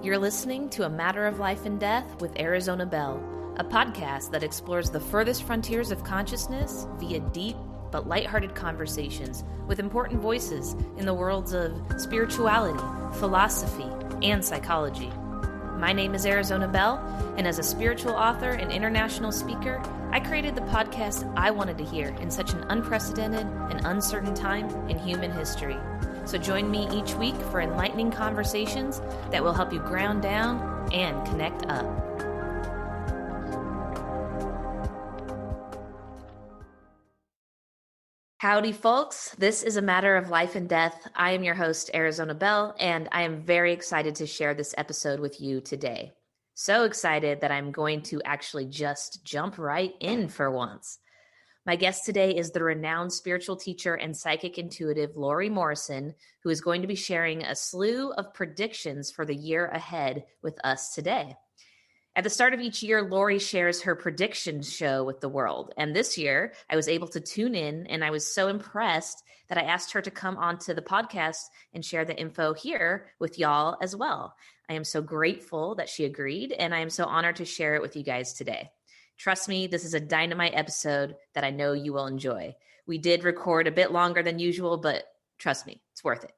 You're listening to A Matter of Life and Death with Arizona Belle, a podcast that explores the furthest frontiers of consciousness via deep but lighthearted conversations with important voices in the worlds of spirituality, philosophy, and psychology. My name is Arizona Belle, and as a spiritual author and international speaker, I created the podcast I wanted to hear in such an unprecedented and uncertain time in human history. So join me each week for enlightening conversations that will help you ground down and connect up. Howdy, folks. This is A Matter of Life and Death. I am your host, Arizona Belle, and I am very excited to share this episode with you today. So excited that I'm going to actually just jump right in for once. My guest today is the renowned spiritual teacher and psychic intuitive Lori Morrison, who is going to be sharing a slew of predictions for the year ahead with us today. At the start of each year, Lori shares her predictions show with the world. And this year, I was able to tune in, and I was so impressed that I asked her to come onto the podcast and share the info here with y'all as well. I am so grateful that she agreed, and I am so honored to share it with you guys today. Trust me, this is a dynamite episode that I know you will enjoy. We did record a bit longer than usual, but trust me, it's worth it.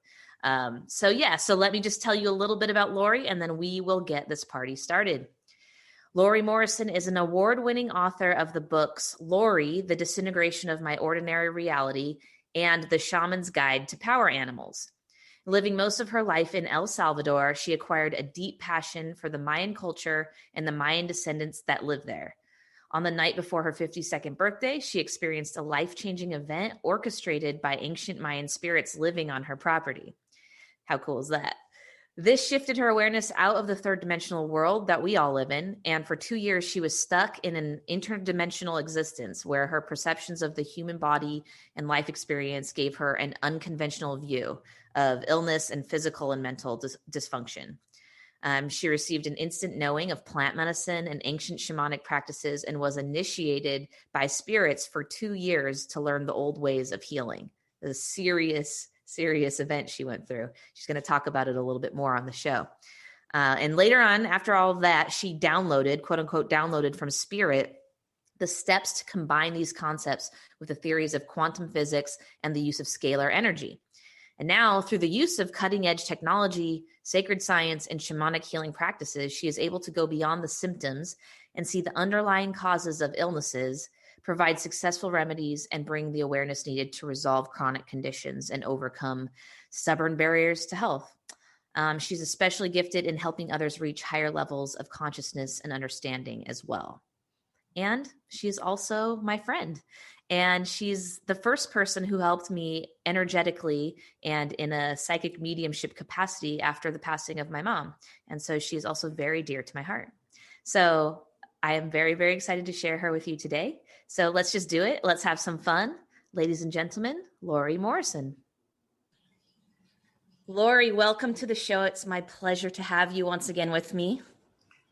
So let me just tell you a little bit about Lori, and then we will get this party started. Lori Morrison is an award-winning author of the books Lori, The Disintegration of My Ordinary Reality, and The Shaman's Guide to Power Animals. Living most of her life in El Salvador, she acquired a deep passion for the Mayan culture and the Mayan descendants that live there. On the night before her 52nd birthday, she experienced a life-changing event orchestrated by ancient Mayan spirits living on her property. How cool is that? This shifted her awareness out of the third dimensional world that we all live in, and for 2 years, she was stuck in an interdimensional existence where her perceptions of the human body and life experience gave her an unconventional view of illness and physical and mental dysfunction. She received an instant knowing of plant medicine and ancient shamanic practices and was initiated by spirits for 2 years to learn the old ways of healing. A serious event she went through. She's going to talk about it a little bit more on the show. And later on, after all of that, she downloaded, quote unquote, downloaded from spirit the steps to combine these concepts with the theories of quantum physics and the use of scalar energy. And now, through the use of cutting-edge technology, sacred science, and shamanic healing practices, she is able to go beyond the symptoms and see the underlying causes of illnesses, provide successful remedies, and bring the awareness needed to resolve chronic conditions and overcome stubborn barriers to health. She's especially gifted in helping others reach higher levels of consciousness and understanding as well. And she's also my friend. And she's the first person who helped me energetically and in a psychic mediumship capacity after the passing of my mom. And so she's also very dear to my heart. So I am very, very excited to share her with you today. So let's just do it. Let's have some fun. Ladies and gentlemen, Lori Morrison. Lori, welcome to the show. It's my pleasure to have you once again with me.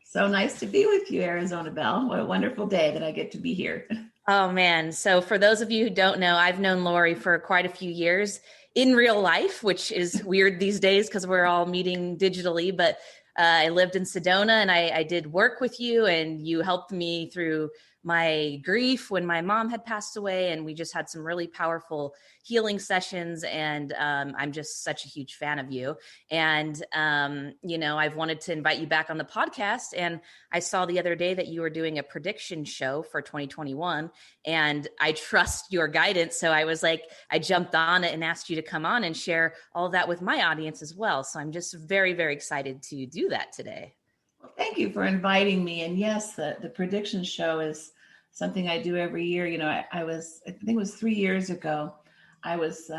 So nice to be with you, Arizona Belle. What a wonderful day that I get to be here. Oh, man. So for those of you who don't know, I've known Lori for quite a few years in real life, which is weird these days because we're all meeting digitally. But I lived in Sedona and I did work with you, and you helped me through my grief when my mom had passed away. And we just had some really powerful healing sessions. And I'm just such a huge fan of you. And, I've wanted to invite you back on the podcast. And I saw the other day that you were doing a prediction show for 2021. And I trust your guidance. So I was like, I jumped on it and asked you to come on and share all of that with my audience as well. So I'm just very, very excited to do that today. Well, thank you for inviting me. And yes, the prediction show is something I do every year. I think it was 3 years ago, I was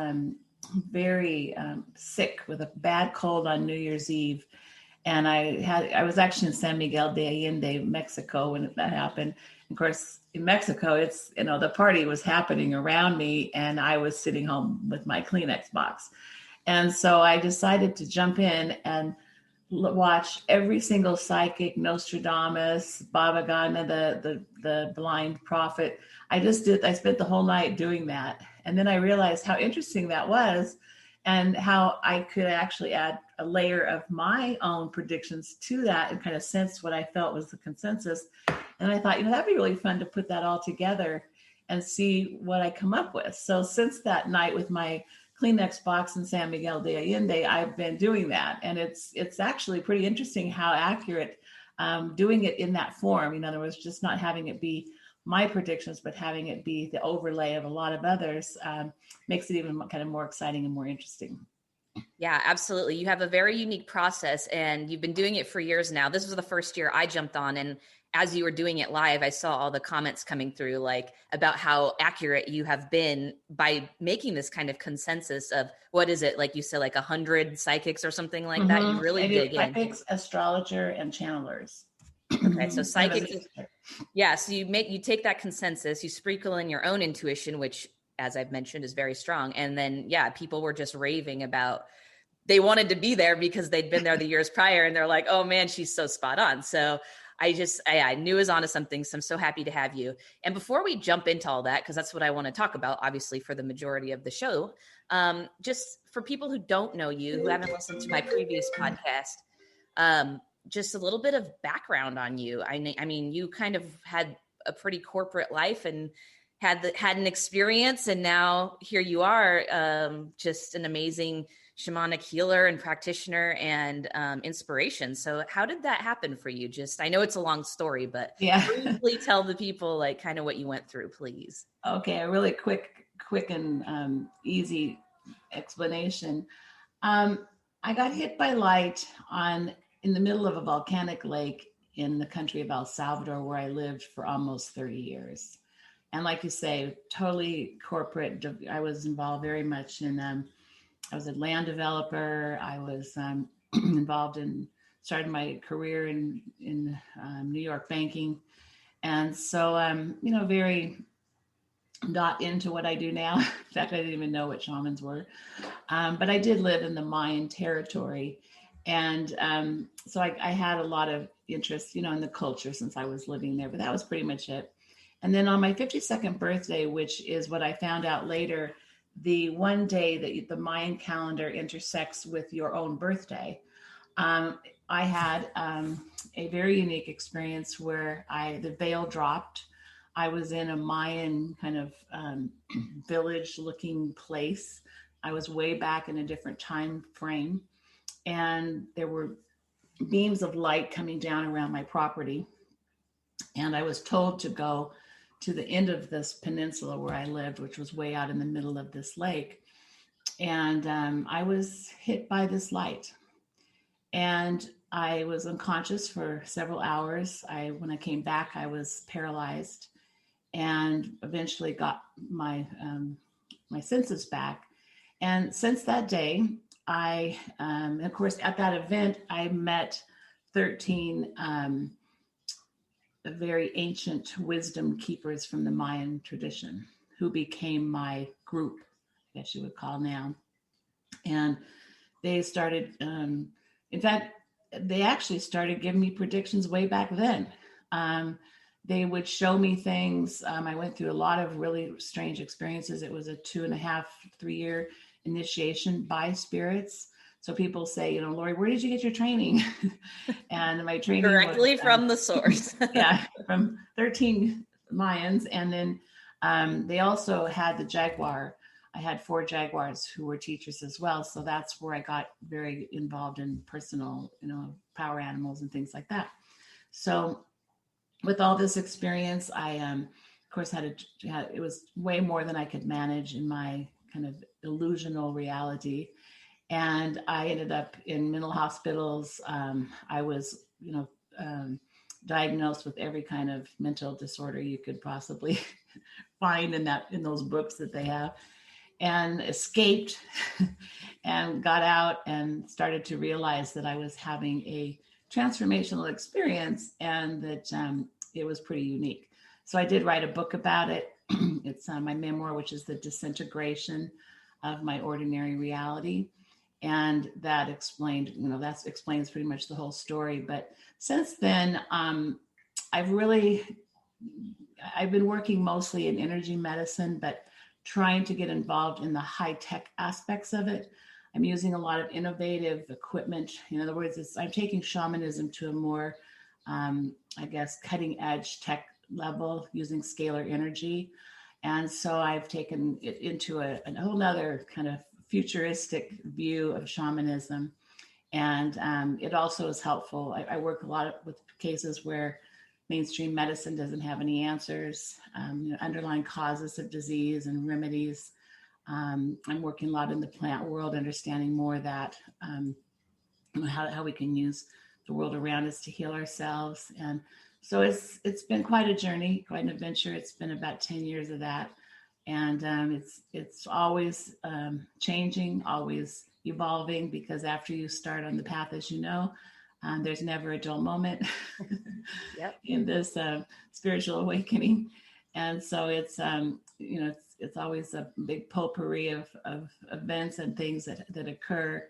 very sick with a bad cold on New Year's Eve. And I was actually in San Miguel de Allende, Mexico, when that happened. Of course, in Mexico, it's, the party was happening around me and I was sitting home with my Kleenex box. And so I decided to jump in and watch every single psychic, Nostradamus, Baba Gana, the blind prophet. I spent the whole night doing that. And then I realized how interesting that was. and how I could actually add a layer of my own predictions to that and kind of sense what I felt was the consensus. And I thought, that'd be really fun to put that all together and see what I come up with. So since that night with my Kleenex box in San Miguel de Allende, I've been doing that. And it's actually pretty interesting how accurate doing it in that form. In other words, just not having it be my predictions, but having it be the overlay of a lot of others makes it even kind of more exciting and more interesting. Yeah, absolutely. You have a very unique process and you've been doing it for years now. This was the first year I jumped on, and as you were doing it live, I saw all the comments coming through like about how accurate you have been by making this kind of consensus of what is it, like you said, like 100 psychics or something like that. You really dig in. Psychics, astrologer, and channelers. Okay, so psychics. Yeah, so you take that consensus, you sprinkle in your own intuition, which, as I've mentioned, is very strong. And then, people were just raving about, they wanted to be there because they'd been there the years prior, and they're like, oh man, she's so spot on. So I knew it was onto something. So I'm so happy to have you. And before we jump into all that, because that's what I want to talk about, obviously, for the majority of the show, just for people who don't know you, who haven't listened to my previous podcast, just a little bit of background on you. I mean, you kind of had a pretty corporate life and had an experience, and now here you are, just an amazing shamanic healer and practitioner and inspiration. So how did that happen for you? I know it's a long story, but briefly tell the people like kind of what you went through, please. Okay, a really quick and easy explanation. I got hit by light in the middle of a volcanic lake in the country of El Salvador, where I lived for almost 30 years. And like you say, totally corporate. I was involved very much in, I was a land developer. I was involved in, started my career in New York banking. And so, very not into what I do now. In fact, I didn't even know what shamans were. But I did live in the Mayan territory. And so I had a lot of interest, in the culture since I was living there, but that was pretty much it. And then on my 52nd birthday, which is what I found out later, the one day that the Mayan calendar intersects with your own birthday, I had a very unique experience where the veil dropped. I was in a Mayan kind of village looking place. I was way back in a different time frame. And there were beams of light coming down around my property. And I was told to go to the end of this peninsula where I lived, which was way out in the middle of this lake. And I was hit by this light. And I was unconscious for several hours. When I came back, I was paralyzed and eventually got my senses back. And since that day, of course, at that event, I met 13 very ancient wisdom keepers from the Mayan tradition who became my group, I guess you would call now. And they started, in fact, they actually started giving me predictions way back then. They would show me things. I went through a lot of really strange experiences. It was a 2.5, 3-year initiation by spirits. So people say, Lori, where did you get your training? And my training directly from the source. From 13 Mayans. And then they also had the jaguar. I had 4 jaguars who were teachers as well. So that's where I got very involved in personal, power animals and things like that. So with all this experience, I, of course, it was way more than I could manage in my kind of illusional reality. And I ended up in mental hospitals. I was, diagnosed with every kind of mental disorder you could possibly find in those books that they have, and escaped and got out and started to realize that I was having a transformational experience and that it was pretty unique. So I did write a book about it. It's my memoir, which is the Disintegration of My Ordinary Reality. And that explains pretty much the whole story. But since then, I've been working mostly in energy medicine, but trying to get involved in the high tech aspects of it. I'm using a lot of innovative equipment. In other words, I'm taking shamanism to a more, I guess, cutting edge tech level using scalar energy. And so I've taken it into a whole nother kind of futuristic view of shamanism. And it also is helpful. I work a lot with cases where mainstream medicine doesn't have any answers, underlying causes of disease and remedies. I'm working a lot in the plant world, understanding more of that, how we can use the world around us to heal ourselves. And so it's been quite a journey, quite an adventure. It's been about 10 years of that. And it's always changing, always evolving, because after you start on the path, as you know, there's never a dull moment Yep. in this spiritual awakening. And so it's it's always a big potpourri of events and things that occur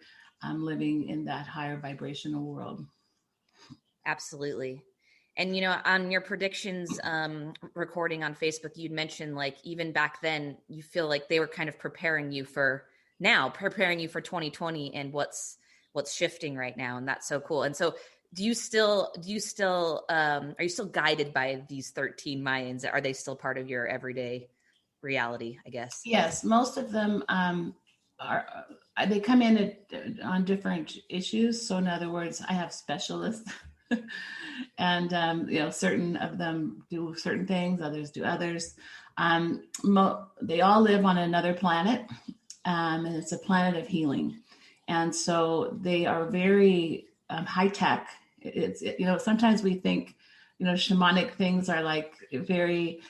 living in that higher vibrational world. Absolutely. And, on your predictions recording on Facebook, you'd mentioned like even back then, you feel like they were kind of preparing you for 2020 and what's shifting right now. And that's so cool. And so are you still guided by these 13 Mayans? Are they still part of your everyday reality, I guess? Yes, most of them are, they come in on different issues. So in other words, I have specialists and, certain of them do certain things, others do others. They all live on another planet, and it's a planet of healing. And so they are very high tech. Sometimes we think, shamanic things are like very,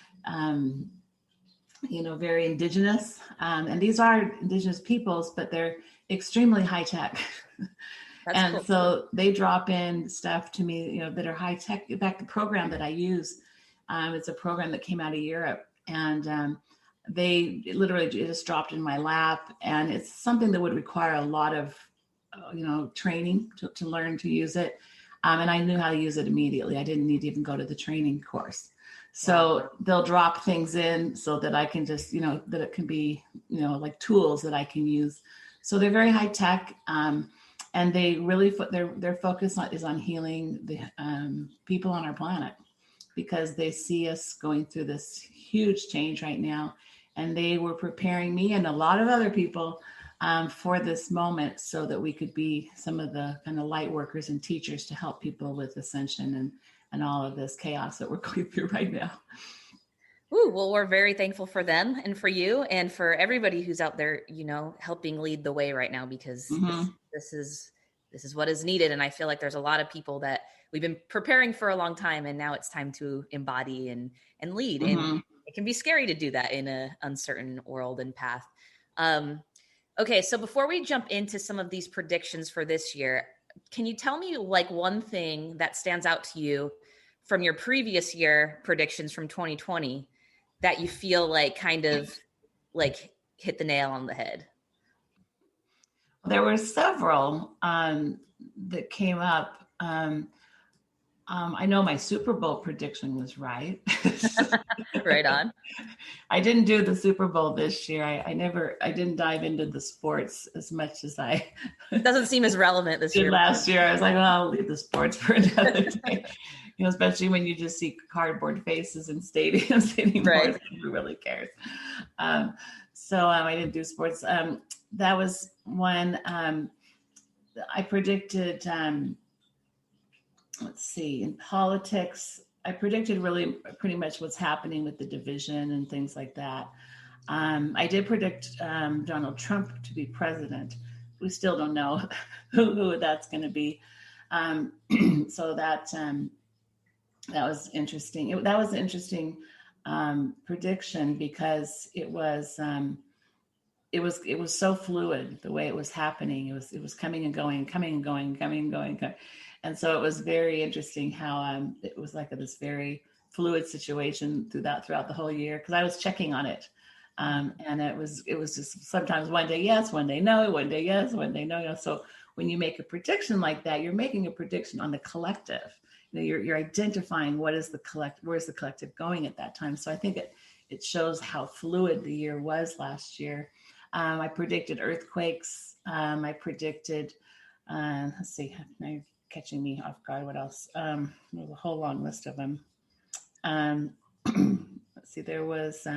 very indigenous. And these are indigenous peoples, but they're extremely high tech. And cool. So they drop in stuff to me, that are high tech. In fact, the program that I use, it's a program that came out of Europe, and they literally just dropped in my lap. And it's something that would require a lot of, training to learn to use it. And I knew how to use it immediately. I didn't need to even go to the training course. So they'll drop things in so that I can just, that it can be, like tools that I can use. So they're very high tech. And they really their focus is on healing the people on our planet, because they see us going through this huge change right now. And they were preparing me and a lot of other people for this moment so that we could be some of the kind of light workers and teachers to help people with ascension and all of this chaos that we're going through right now. Ooh, well, we're very thankful for them and for you and for everybody who's out there, helping lead the way right now, because this is what is needed. And I feel like there's a lot of people that we've been preparing for a long time, and now it's time to embody and lead. And it can be scary to do that in an uncertain world and path. Okay, so before we jump into some of these predictions for this year, can you tell me like one thing that stands out to you from your previous year predictions from 2020 that you feel like kind of like hit the nail on the head? There were several that came up. I know my Super Bowl prediction was right. Right on. I didn't do the Super Bowl this year. I didn't dive into the sports as much as it doesn't seem as relevant this year. Last year, I was like, well, I'll leave the sports for another day. Especially when you just see cardboard faces in stadiums anymore. Right. Who really cares? So I didn't do sports. That was when I predicted, let's see, in politics, I predicted really pretty much what's happening with the division and things like that. I did predict Donald Trump to be president. We still don't know who that's going to be. So that was interesting. That was an interesting prediction, because it was so fluid the way it was happening. It was coming and going, coming and going, coming and going. And so it was very interesting how it was like this very fluid situation throughout the whole year, because I was checking on it. And it was just sometimes one day yes, one day no, one day yes, one day no. So when you make a prediction like that, you're making a prediction on the collective. You're identifying where's the collective going at that time. So I think it shows how fluid the year was last year. I predicted earthquakes. I predicted, let's see, now you're catching me off guard. What else? There's a whole long list of them. Let's see, there was,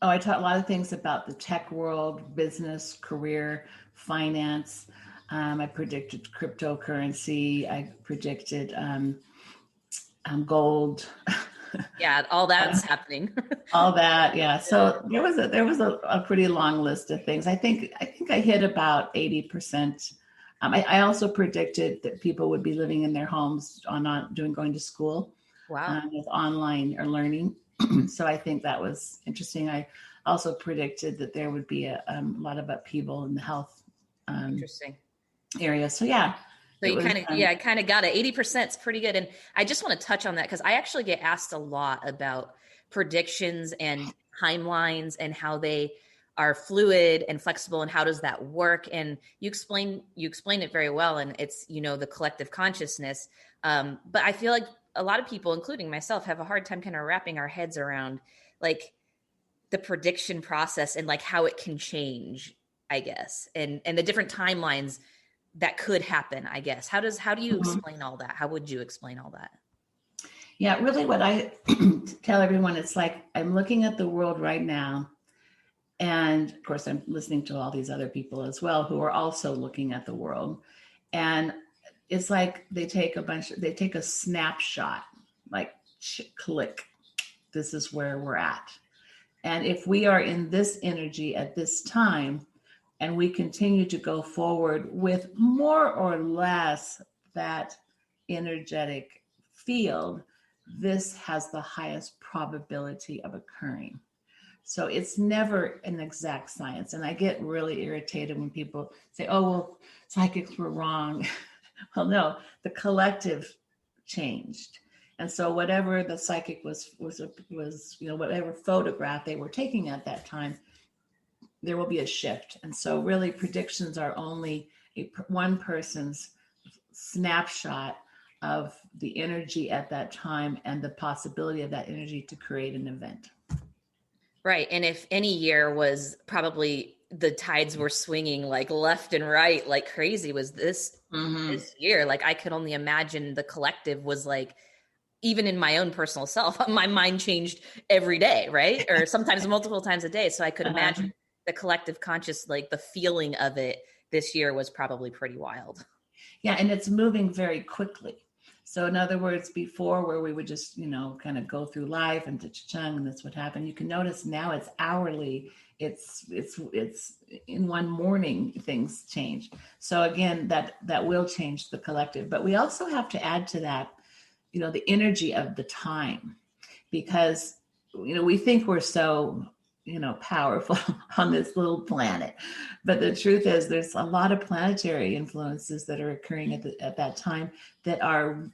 I taught a lot of things about the tech world, business, career, finance. I predicted cryptocurrency. I predicted gold. Yeah, all that's happening. All that, yeah. So there was a pretty long list of things. I hit about 80%. I also predicted that people would be living in their homes on not going to school. Wow. With online or learning. So I think that was interesting. I also predicted that there would be a lot of upheaval in the health Interesting area. So yeah. So I kind of got it. 80% is pretty good. And I just want to touch on that because I actually get asked a lot about predictions and timelines and how they are fluid and flexible and how does that work. And you explain it very well. And it's, the collective consciousness. But I feel like a lot of people, including myself, have a hard time kind of wrapping our heads around like the prediction process and like how it can change, I guess, and the different timelines that could happen, I guess. How do you explain all that? How would you explain all that? Yeah, really what I tell everyone, it's like I'm looking at the world right now. And of course, I'm listening to all these other people as well who are also looking at the world. And it's like they take a snapshot, like click, this is where we're at. And if we are in this energy at this time, and we continue to go forward with more or less that energetic field, this has the highest probability of occurring. So it's never an exact science. And I get really irritated when people say, oh, well, psychics were wrong. Well, no, the collective changed. And so whatever the psychic was, whatever photograph they were taking at that time, there will be a shift. And so really predictions are only one person's snapshot of the energy at that time and the possibility of that energy to create an event. Right. And if any year was probably the tides were swinging like left and right like crazy, was this year. Like I could only imagine the collective was like, even in my own personal self, my mind changed every day, right? Or sometimes multiple times a day. So I could imagine the collective conscious, like the feeling of it this year was probably pretty wild. Yeah. And it's moving very quickly. So in other words, before where we would just, kind of go through life and cha-chung and that's what happened. You can notice now it's hourly. It's in one morning, things change. So again, that will change the collective, but we also have to add to that, the energy of the time, because, we think we're so, powerful on this little planet. But the truth is there's a lot of planetary influences that are occurring at that time that are,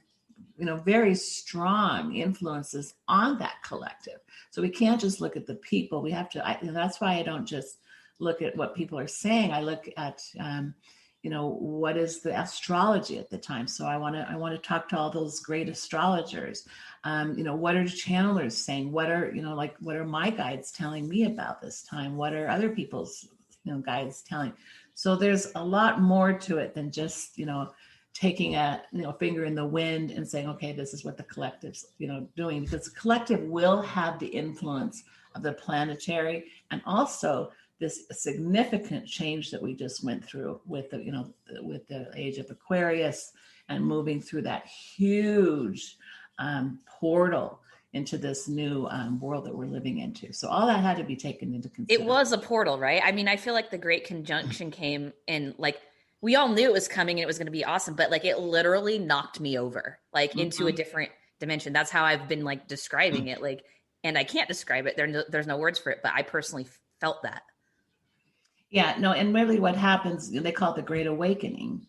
very strong influences on that collective. So we can't just look at the people. We have to, that's why I don't just look at what people are saying. I look at, what is the astrology at the time? So I want to talk to all those great astrologers. What are the channelers saying? What are my guides telling me about this time? What are other people's, guides telling? So there's a lot more to it than just, taking a finger in the wind and saying, okay, this is what the collective's, doing, because the collective will have the influence of the planetary and also this significant change that we just went through with with the age of Aquarius and moving through that huge portal into this new world that we're living into. So all that had to be taken into consideration. It was a portal, right? I mean, I feel like the Great Conjunction came and like, we all knew it was coming and it was going to be awesome, but like it literally knocked me over like into a different dimension. That's how I've been like describing it. Like, and I can't describe it. There's no words for it, but I personally felt that. Yeah, no. And really what happens, they call it the Great Awakening.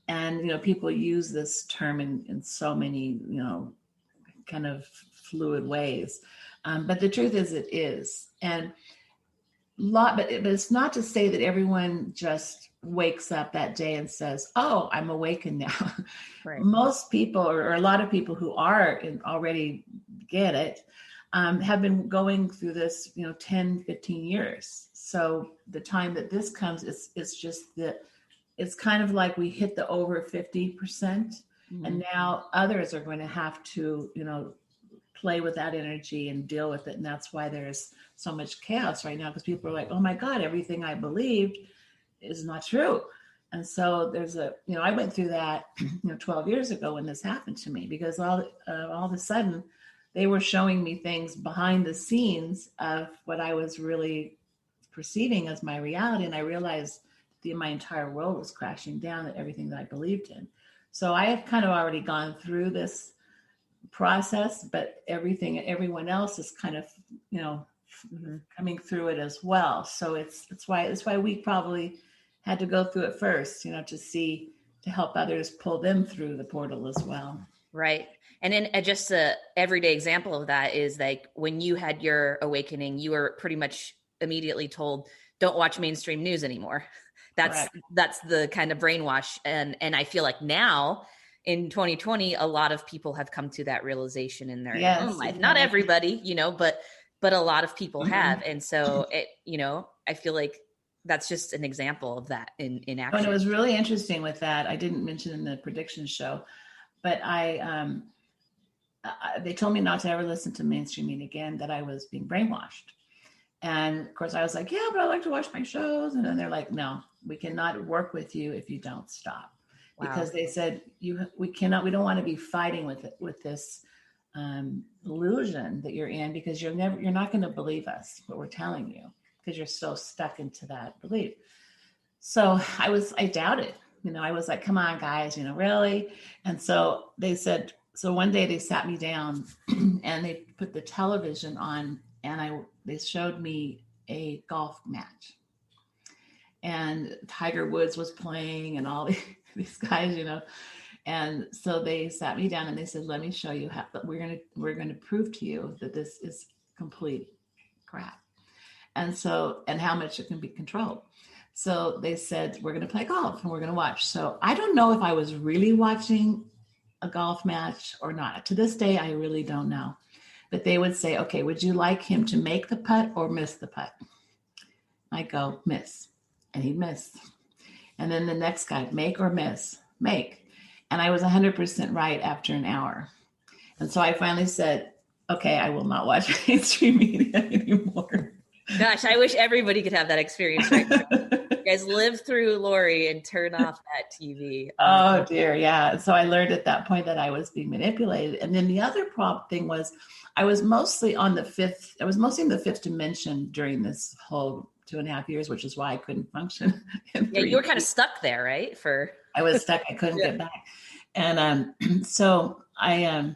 And, people use this term in so many, kind of fluid ways. But the truth is it is. And but it's not to say that everyone just wakes up that day and says, oh, I'm awakened now. Right. Most people or a lot of people who are already get it, have been going through this, 10, 15 years. So the time that this comes, it's just that it's kind of like we hit the over 50%. And now others are going to have to, play with that energy and deal with it. And that's why there's so much chaos right now, because people are like, oh my God, everything I believed is not true. And so there's I went through that, 12 years ago when this happened to me, because all of a sudden they were showing me things behind the scenes of what I was really perceiving as my reality. And I realized my entire world was crashing down, that everything that I believed in. So I had kind of already gone through this process, but everyone else is kind of, coming through it as well. So it's why we probably had to go through it first, to help others pull them through the portal as well. Right. And then just a everyday example of that is like when you had your awakening, you were pretty much immediately told, don't watch mainstream news anymore. That's the kind of brainwash. And I feel like now in 2020, a lot of people have come to that realization in their own life. Not everybody, but a lot of people have. And so I feel like that's just an example of that in action. And it was really interesting with that. I didn't mention in the prediction show, but they told me not to ever listen to mainstream media again, that I was being brainwashed. And of course I was like, yeah, but I like to watch my shows. And then they're like, no, we cannot work with you if you don't stop. Wow. Because they said, we don't want to be fighting with this illusion that you're in, because you're not going to believe us, what we're telling you, because you're so stuck into that belief. So I doubted, I was like, come on guys, really? And so they said, so one day they sat me down and they put the television on, and they showed me a golf match, and Tiger Woods was playing and all these guys, and so they sat me down and they said, let me show you how we're going to prove to you that this is complete crap. And how much it can be controlled. So they said, we're going to play golf and we're going to watch. So I don't know if I was really watching a golf match or not. To this day, I really don't know. But they would say, okay, would you like him to make the putt or miss the putt? I go, miss. And he'd miss. And then the next guy, make or miss? Make. And I was 100% right after an hour. And so I finally said, okay, I will not watch mainstream media anymore. Gosh, I wish everybody could have that experience right now. You guys live through Lori and turn off that TV. Oh dear, yeah. So I learned at that point that I was being manipulated. And then the other thing was, I was mostly in the fifth dimension during this whole 2.5 years, which is why I couldn't function. You were kind of stuck there, right? I was stuck. I couldn't get back. And so I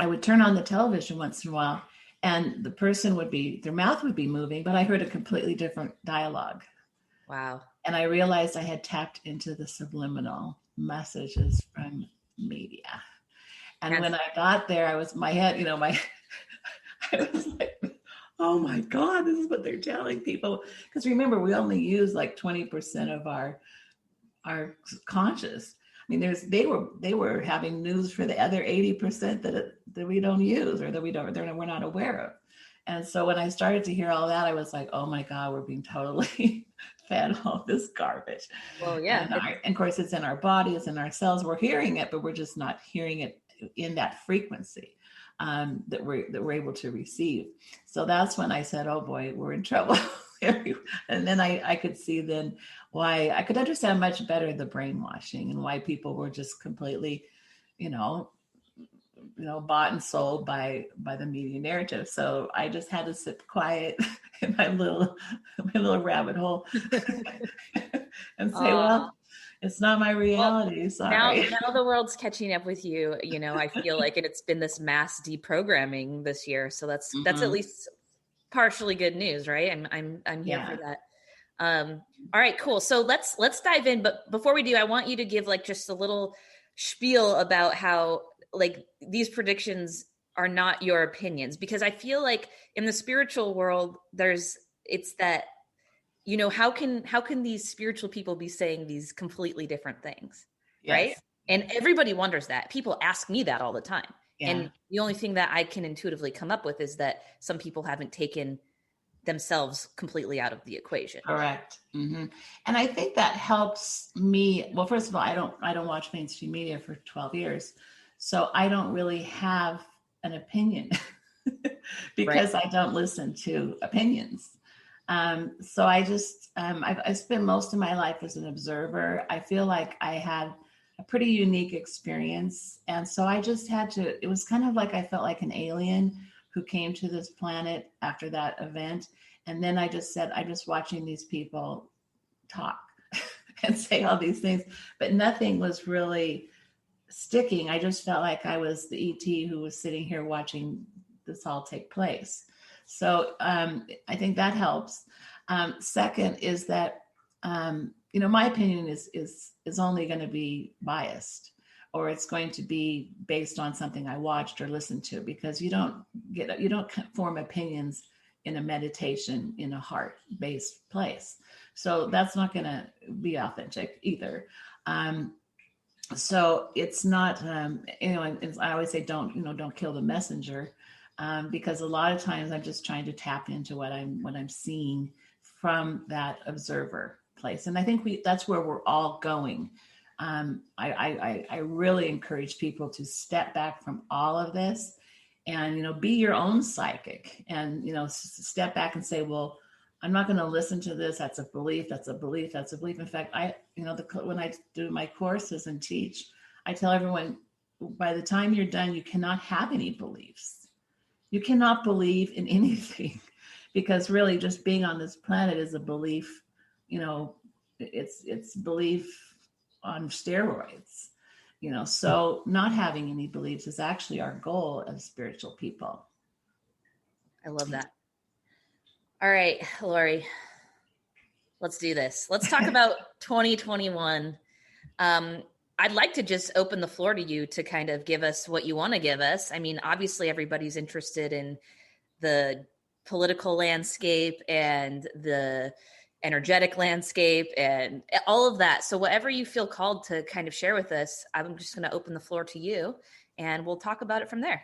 would turn on the television once in a while, and the person their mouth would be moving, but I heard a completely different dialogue. Wow. And I realized I had tapped into the subliminal messages from media. And when I got there, I was I was like, oh my God, this is what they're telling people. Because remember, we only use like 20% of our conscious. I mean, they were having news for the other 80% that we don't use, or that we're not aware of. And so when I started to hear all that, I was like, oh my God, we're being totally fed all this garbage. Well, yeah. And of course, it's in our body, it's in our cells. We're hearing it, but we're just not hearing it in that frequency that we're able to receive. So that's when I said, oh boy, we're in trouble. And then I could see then why I could understand much better the brainwashing and why people were just completely, bought and sold by the media narrative. So I just had to sit quiet in my little rabbit hole and say, well, it's not my reality. Well, sorry. Now the world's catching up with you. I feel like it's been this mass deprogramming this year. So that's at least partially good news, right? I'm here for that. All right, cool. So let's dive in. But before we do, I want you to give like just a little spiel about how like these predictions are not your opinions, because I feel like in the spiritual world, it's that, how can these spiritual people be saying these completely different things? Yes. Right. And everybody wonders that. People ask me that all the time. Yeah. And the only thing that I can intuitively come up with is that some people haven't taken themselves completely out of the equation. Correct. Mm-hmm. And I think that helps me. Well, first of all, I don't watch mainstream media for 12 years. So I don't really have an opinion Right. because I don't listen to opinions. So I spent most of my life as an observer. I feel like I had a pretty unique experience. And so I just had to, it was kind of like I felt like an alien who came to this planet after that event. And then I just said, I'm just watching these people talk and say all these things, but nothing was really sticking. I just felt like I was the ET who was sitting here watching this all take place. So I think that helps. Second is that my opinion is only going to be biased, or it's going to be based on something I watched or listened to, because you don't form opinions in a meditation in a heart-based place. So that's not going to be authentic either. So it's not, and I always say, don't kill the messenger, because a lot of times I'm just trying to tap into what I'm seeing from that observer place. And I think that's where we're all going. I really encourage people to step back from all of this and, be your own psychic and, step back and say, well, I'm not going to listen to this. That's a belief. That's a belief. That's a belief. In fact, when I do my courses and teach, I tell everyone, by the time you're done, you cannot have any beliefs. You cannot believe in anything, because really just being on this planet is a belief. It's belief on steroids. So not having any beliefs is actually our goal as spiritual people. I love that. All right, Lori, let's do this. Let's talk about 2021. I'd like to just open the floor to you to kind of give us what you want to give us. I mean, obviously everybody's interested in the political landscape and the energetic landscape and all of that. So whatever you feel called to kind of share with us, I'm just going to open the floor to you and we'll talk about it from there.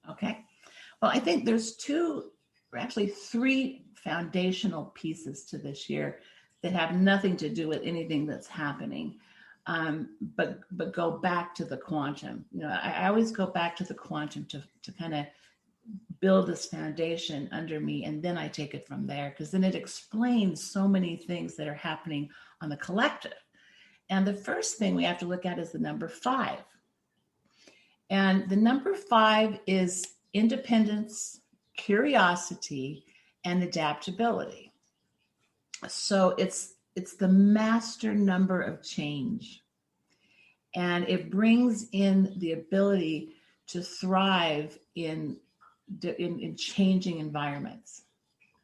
Okay. Well, I think there's actually three foundational pieces to this year that have nothing to do with anything that's happening, but go back to the quantum. I always go back to the quantum to kind of build this foundation under me, and then I take it from there, because then it explains so many things that are happening on the collective. And the first thing we have to look at is the number 5. And the number 5 is independence, curiosity, and adaptability. So it's the master number of change. And it brings in the ability to thrive in changing environments.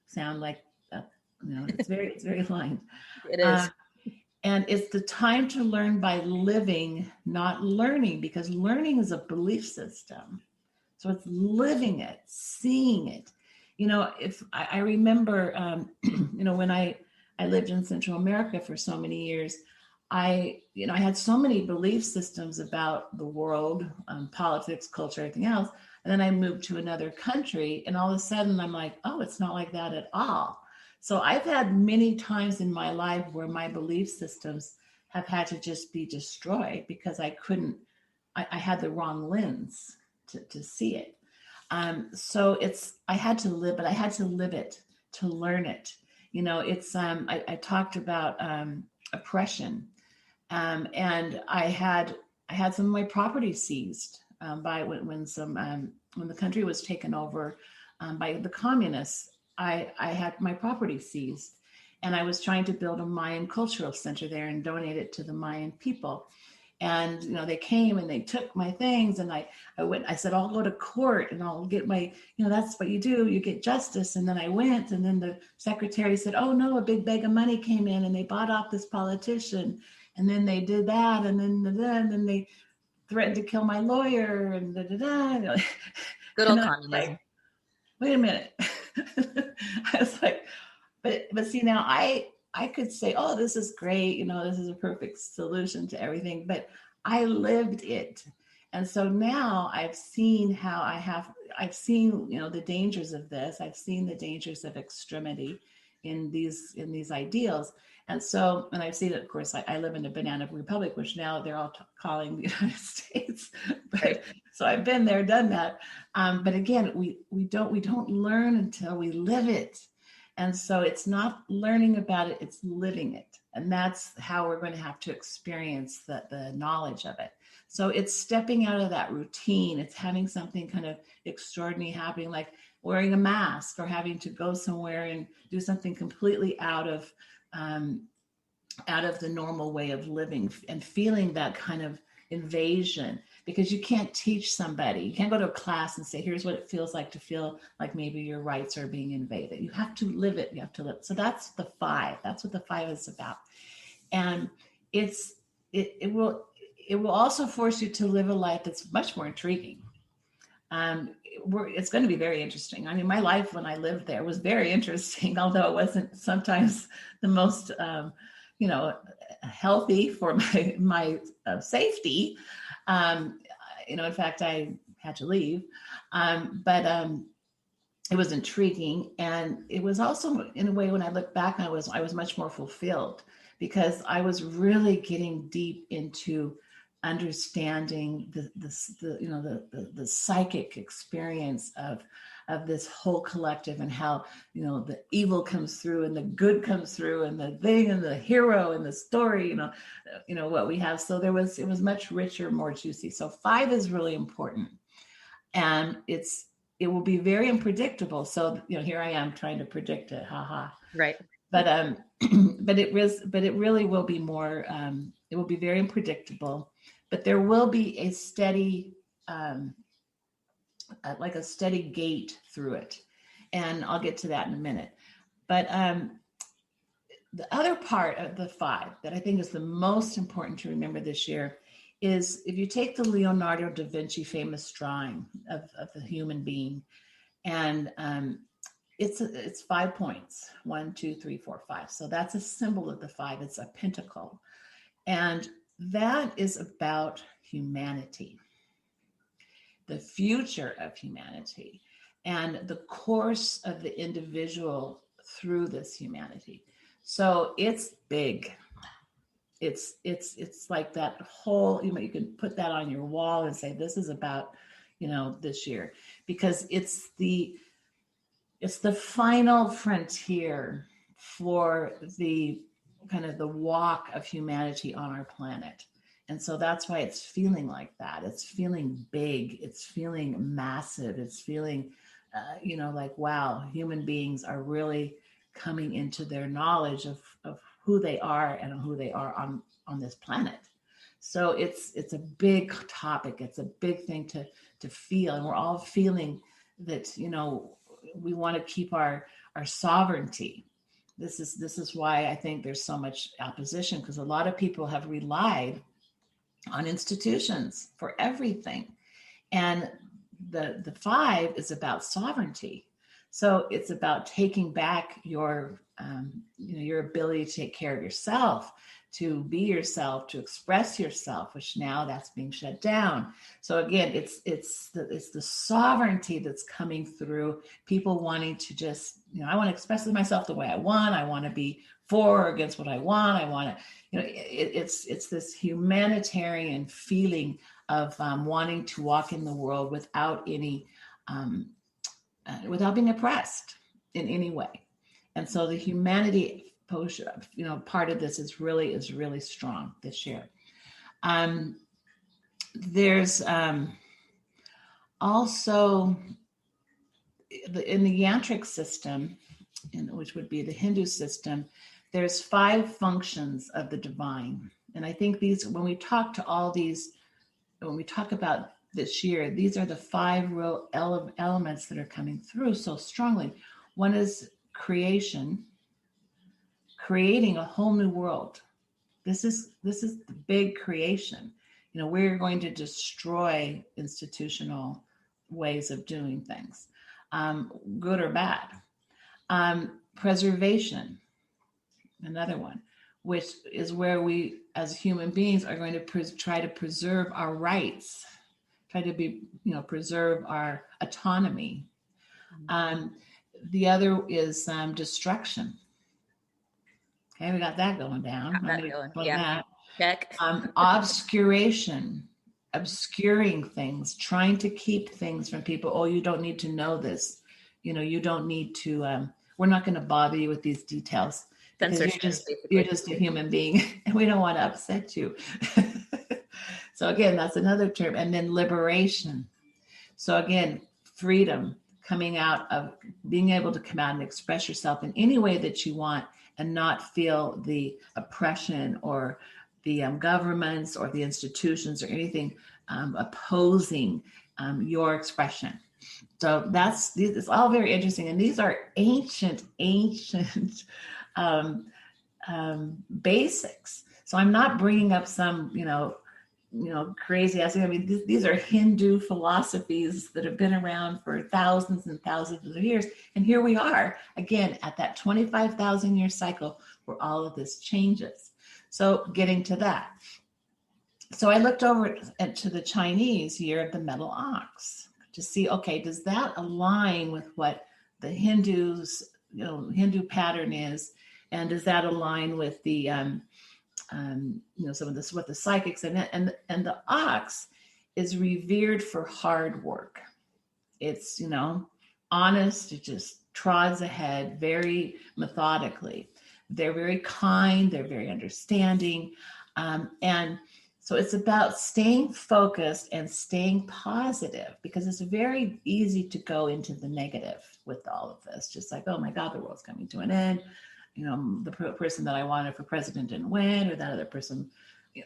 Sound like it's very lined. It is. And it's the time to learn by living, not learning, because learning is a belief system. So it's living it, seeing it. If I remember, when I lived in Central America for so many years, I had so many belief systems about the world, politics, culture, everything else. And then I moved to another country, and all of a sudden I'm like, oh, it's not like that at all. So I've had many times in my life where my belief systems have had to just be destroyed because I had the wrong lens to see it. So I had to live, but I had to live it to learn it. I talked about oppression, and I had some of my property seized when the country was taken over by the communists. I had my property seized, and I was trying to build a Mayan cultural center there and donate it to the Mayan people. And, they came and they took my things, and I said, I'll go to court and I'll get my, that's what you do. You get justice. And then I went, and then the secretary said, oh no, a big bag of money came in and they bought off this politician. And then they did that. And then they threatened to kill my lawyer and Good old communism. Like, wait a minute. I was like, but see, now I could say, oh, this is great. This is a perfect solution to everything, but I lived it. And so now I've seen I've seen, the dangers of this. I've seen the dangers of extremity in these ideals. And so, and I've seen it, of course, I live in a banana republic, which now they're all calling the United States. But Right. so I've been there, done that. But again, we don't learn until we live it. And so it's not learning about it, it's living it. And that's how we're going to have to experience the knowledge of it. So it's stepping out of that routine. It's having something kind of extraordinary happening, like wearing a mask or having to go somewhere and do something completely out of the normal way of living, and feeling that kind of invasion, because you can't teach somebody. You can't go to a class and say, here's what it feels like to feel like maybe your rights are being invaded. You have to live it. You have to live. So that's the 5. That's what the 5 is about. And it will also force you to live a life that's much more intriguing. It's going to be very interesting. I mean, my life when I lived there was very interesting, although it wasn't sometimes the most, healthy for my safety. In fact, I had to leave, but it was intriguing, and it was also, in a way, when I look back, I was much more fulfilled, because I was really getting deep into understanding the psychic experience of this whole collective, and how the evil comes through and the good comes through, and the thing and the hero and the story, what we have. So it was much richer, more juicy. So 5 is really important, and it will be very unpredictable. So here I am trying to predict it, haha. Right. But but it really will be more. It will be very unpredictable, but there will be a steady, like a steady gait through it, and I'll get to that in a minute. But the other part of the 5 that I think is the most important to remember this year is, if you take the Leonardo da Vinci famous drawing of the human being, and it's 5 points, 1, 2, 3, 4, 5. So that's a symbol of the 5. It's a pentacle. And that is about humanity, the future of humanity, and the course of the individual through this humanity. So it's big. It's like that whole, you can put that on your wall and say, this is about, this year, because it's the final frontier for the kind of the walk of humanity on our planet. And so that's why it's feeling like that. It's feeling big. It's feeling massive. It's feeling, like, wow, human beings are really coming into their knowledge of who they are and who they are on this planet. So it's a big topic. It's a big thing to feel. And we're all feeling that, we want to keep our sovereignty. This is why I think there's so much opposition, because a lot of people have relied on institutions for everything. And the 5 is about sovereignty. So it's about taking back your ability to take care of yourself, to be yourself, to express yourself, which now that's being shut down. So again, it's the sovereignty that's coming through, people wanting to just, I want to express myself the way I want. I want to be for or against what I want. I want to, it's this humanitarian feeling of wanting to walk in the world without any, without being oppressed in any way. And so the humanity, part of this is really strong this year. There's also in the yantric system, which would be the Hindu system, there's 5 functions of the divine. And I think when we talk about this year, these are the 5 real elements that are coming through so strongly. One is creation, creating a whole new world. This is the big creation. We're going to destroy institutional ways of doing things, good or bad. Preservation, another one, which is where we as human beings are going to try to preserve our rights. try to be, preserve our autonomy. The other is destruction. Okay, we got that going down. Got I'm that going to going. explain Yeah. that. Check. Obscuration, obscuring things, trying to keep things from people. Oh, you don't need to know this. You don't need to. We're not going to bother you with these details because you're just a human being, and we don't want to upset you. So again, that's another term. And then liberation. So again, freedom, coming out of being able to come out and express yourself in any way that you want and not feel the oppression or the governments or the institutions or anything opposing your expression. So it's all very interesting. And these are ancient basics. So I'm not bringing up some, crazy. I mean, these are Hindu philosophies that have been around for thousands and thousands of years. And here we are again at that 25,000 year cycle where all of this changes. So getting to that. So I looked over to the Chinese year of the metal ox to see, okay, does that align with what the Hindus, Hindu pattern is? And does that align with the, some of this, what the psychics and the ox is revered for hard work. It's, honest. It just trods ahead very methodically. They're very kind. They're very understanding. And so it's about staying focused and staying positive because it's very easy to go into the negative with all of this. Just like, oh my God, the world's coming to an end. The person that I wanted for president didn't win, or that other person,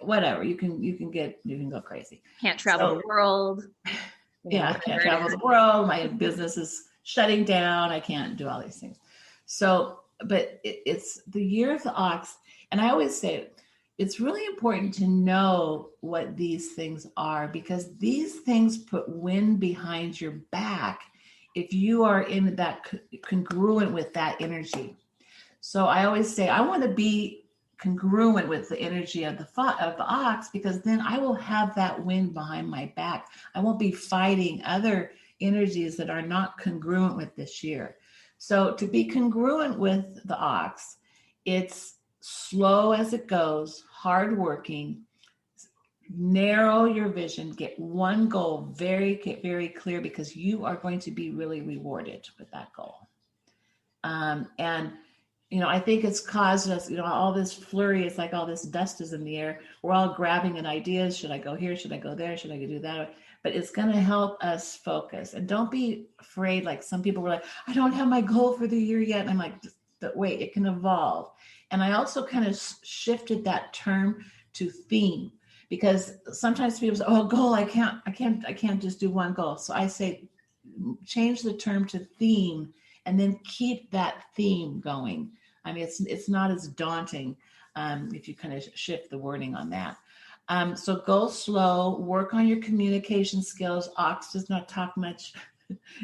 whatever. You can go crazy. Can't travel the world. Yeah, I can't travel the world. My business is shutting down. I can't do all these things. So, but it's the year of the ox. And I always say it's really important to know what these things are because these things put wind behind your back if you are in that congruent with that energy. So I always say, I want to be congruent with the energy of the ox because then I will have that wind behind my back. I won't be fighting other energies that are not congruent with this year. So to be congruent with the ox, it's slow as it goes, hardworking, narrow your vision, get one goal very, very clear because you are going to be really rewarded with that goal. And I think it's caused us, all this flurry. It's like all this dust is in the air. We're all grabbing at ideas. Should I go here? Should I go there? Should I do that? But it's going to help us focus. And don't be afraid. Like some people were like, I don't have my goal for the year yet. And I'm like, but wait, it can evolve. And I also kind of shifted that term to theme because sometimes people say, oh, goal, I can't just do one goal. So I say, change the term to theme and then keep that theme going. I mean, it's not as daunting if you kind of shift the wording on that. So go slow, work on your communication skills. Ox does not talk much.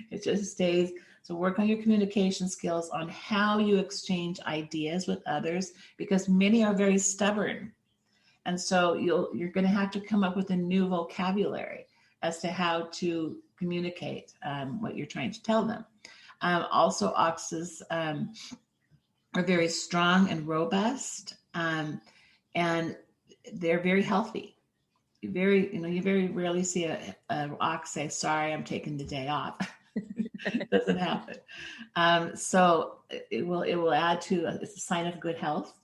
It just stays. So work on your communication skills on how you exchange ideas with others because many are very stubborn. And so you're going to have to come up with a new vocabulary as to how to communicate what you're trying to tell them. Also, oxes are very strong and robust, and they're very healthy. You very rarely see an ox say, sorry, I'm taking the day off. It doesn't happen. So it will add to, it's a sign of good health.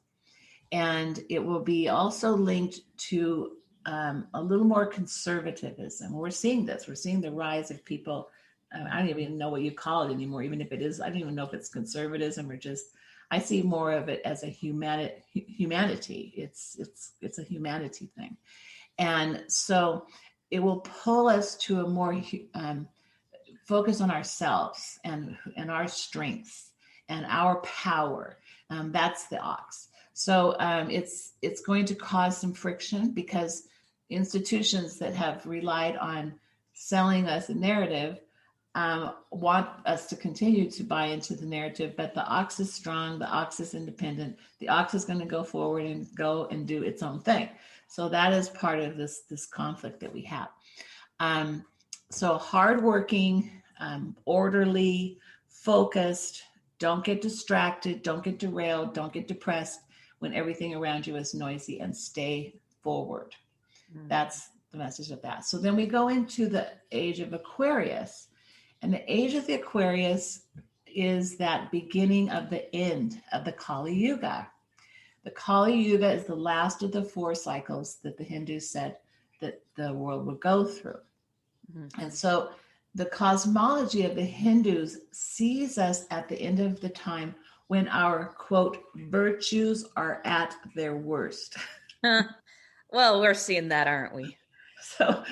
And it will be also linked to a little more conservatism. We're seeing this. We're seeing the rise of people. I don't even know what you call it anymore, even if it is. I don't even know if it's conservatism or just. I see more of it as a humanity. It's a humanity thing, and so it will pull us to a more focus on ourselves and our strengths and our power. That's the ox. So it's going to cause some friction because institutions that have relied on selling us a narrative want us to continue to buy into the narrative, but the ox is strong, the ox is independent, the ox is going to go forward and go and do its own thing. So that is part of this conflict that we have. So hardworking, orderly, focused. Don't get distracted. Don't get derailed. Don't get depressed when everything around you is noisy, and stay forward. That's the message of that. So then we go into the age of Aquarius. And the age of the Aquarius is that beginning of the end of the Kali Yuga. The Kali Yuga is the last of the 4 cycles that the Hindus said that the world would go through. And so the cosmology of the Hindus sees us at the end of the time when our, quote, virtues are at their worst. Well, we're seeing that, aren't we? So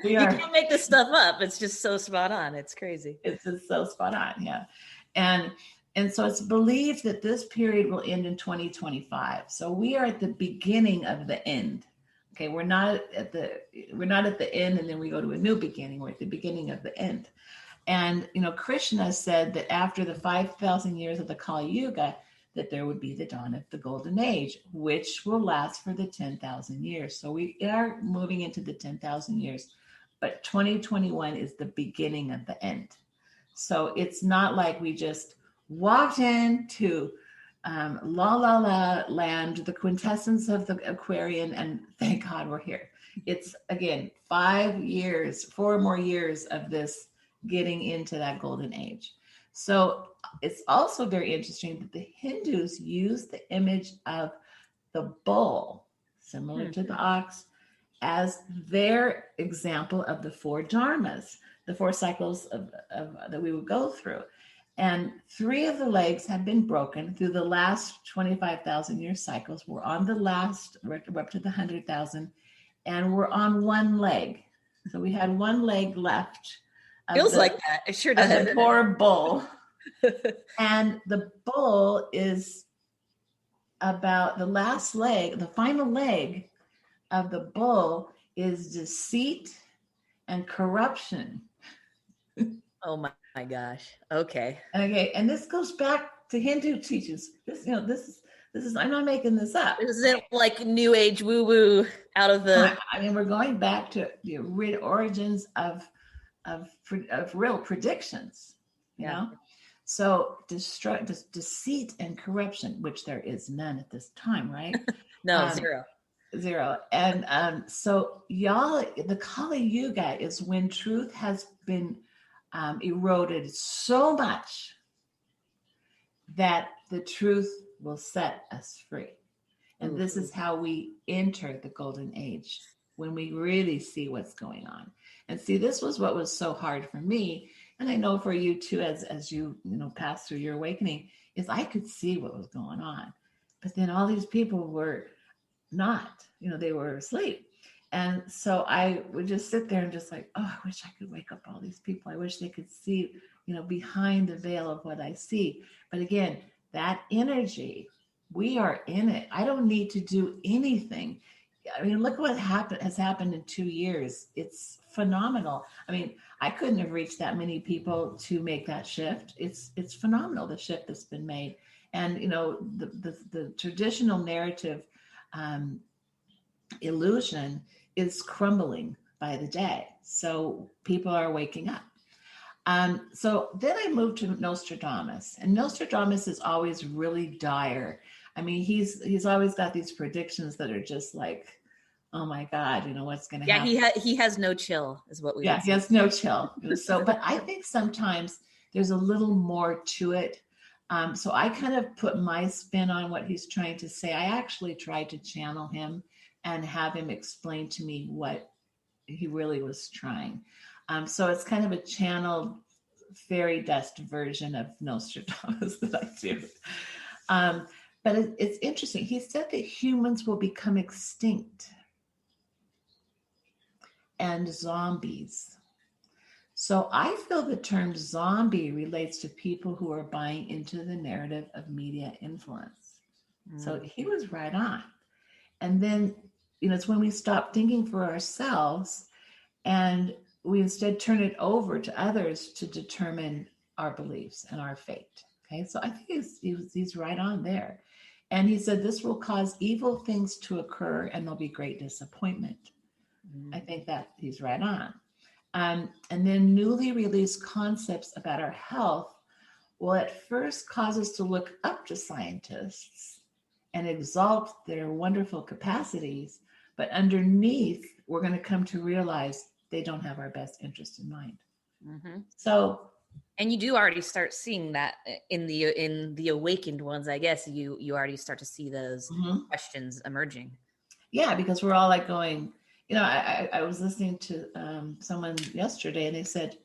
we You are. can't make this stuff up. It's just so spot on. It's crazy. It's just so spot on, yeah. And so it's believed that this period will end in 2025. So we are at the beginning of the end. Okay, we're not at the end and then we go to a new beginning. We're at the beginning of the end. And Krishna said that after the 5,000 years of the Kali Yuga, that there would be the dawn of the golden age, which will last for the 10,000 years. So we are moving into the 10,000 years, but 2021 is the beginning of the end. So it's not like we just walked into la la la land, the quintessence of the Aquarian, and thank God we're here. It's, again, 4 more years of this getting into that golden age. So it's also very interesting that the Hindus use the image of the bull, similar to the ox, as their example of the 4 dharmas, the 4 cycles of that we would go through. And 3 of the legs have been broken through the last 25,000 year cycles. We're on the last, we're up to the 100,000, and we're on 1 leg. So we had 1 leg left. Feels like that. It sure does. The poor bull. And the bull is about the last leg, the final leg of the bull is deceit and corruption. Oh my gosh. Okay. And this goes back to Hindu teachings. This is I'm not making this up. This isn't like new age woo woo out of the. I mean, we're going back to the origins of real predictions. You know. So deceit and corruption, which there is none at this time, right? No, zero. And so the Kali Yuga is when truth has been eroded so much that the truth will set us free. And this is how we enter the golden age, when we really see what's going on. And see, this was what was so hard for me. And I know for you too, as you pass through your awakening, is I could see what was going on. But then all these people were not, they were asleep. And so I would just sit there and just like, oh, I wish I could wake up all these people. I wish they could see, behind the veil of what I see. But again, that energy, we are in it. I don't need to do anything. I mean, look what has happened in 2 years. It's phenomenal. I mean, I couldn't have reached that many people to make that shift. It's phenomenal, the shift that's been made. And, the traditional narrative illusion is crumbling by the day. So people are waking up. So then I moved to Nostradamus, and Nostradamus is always really dire. I mean, he's always got these predictions that are just like, oh my God, what's going to happen? Yeah, he has no chill, is what we. Yeah, he has no chill. So, but I think sometimes there's a little more to it. So I kind of put my spin on what he's trying to say. I actually tried to channel him and have him explain to me what he really was trying. So it's kind of a channeled fairy dust version of Nostradamus that I do. But it's interesting. He said that humans will become extinct and zombies. So I feel the term zombie relates to people who are buying into the narrative of media influence. So he was right on. And then, it's when we stop thinking for ourselves and we instead turn it over to others to determine our beliefs and our fate. Okay, so I think he's right on there. And he said this will cause evil things to occur and there'll be great disappointment. I think that he's right on. And then newly released concepts about our health will at first cause us to look up to scientists and exalt their wonderful capacities. But underneath, we're going to come to realize they don't have our best interest in mind. Mm-hmm. So, and you do already start seeing that in the awakened ones. I guess you already start to see those questions emerging. Yeah, because we're all like going, I was listening to someone yesterday, and they said,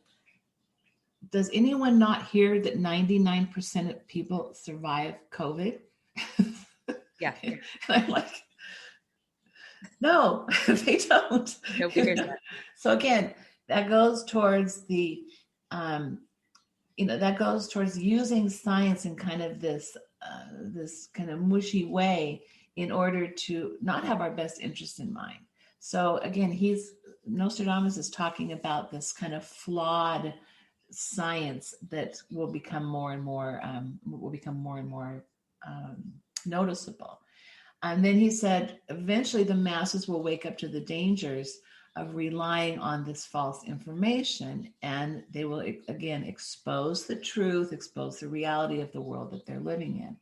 does anyone not hear that 99% of people survive COVID? Yeah. And I'm like, no, they don't. Nobody hears that. So again, that goes towards that goes towards using science in kind of this kind of mushy way in order to not have our best interest in mind. So again, Nostradamus is talking about this kind of flawed science that will become more and more noticeable. And then he said, eventually the masses will wake up to the dangers of relying on this false information, and they will again expose the truth, expose the reality of the world that they're living in.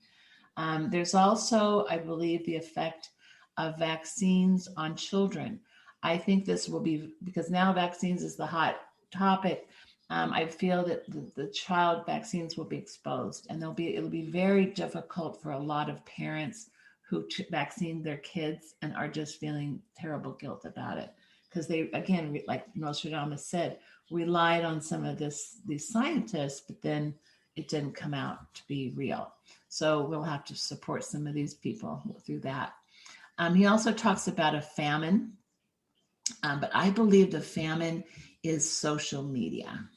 There's also, I believe, the effect of vaccines on children. I think this will be, because now vaccines is the hot topic. I feel that the child vaccines will be exposed, and it'll be very difficult for a lot of parents who vaccine their kids and are just feeling terrible guilt about it, because they, again, like Nostradamus said, relied on some of these scientists, but then it didn't come out to be real. So we'll have to support some of these people through that. He also talks about a famine, but I believe the famine is social media.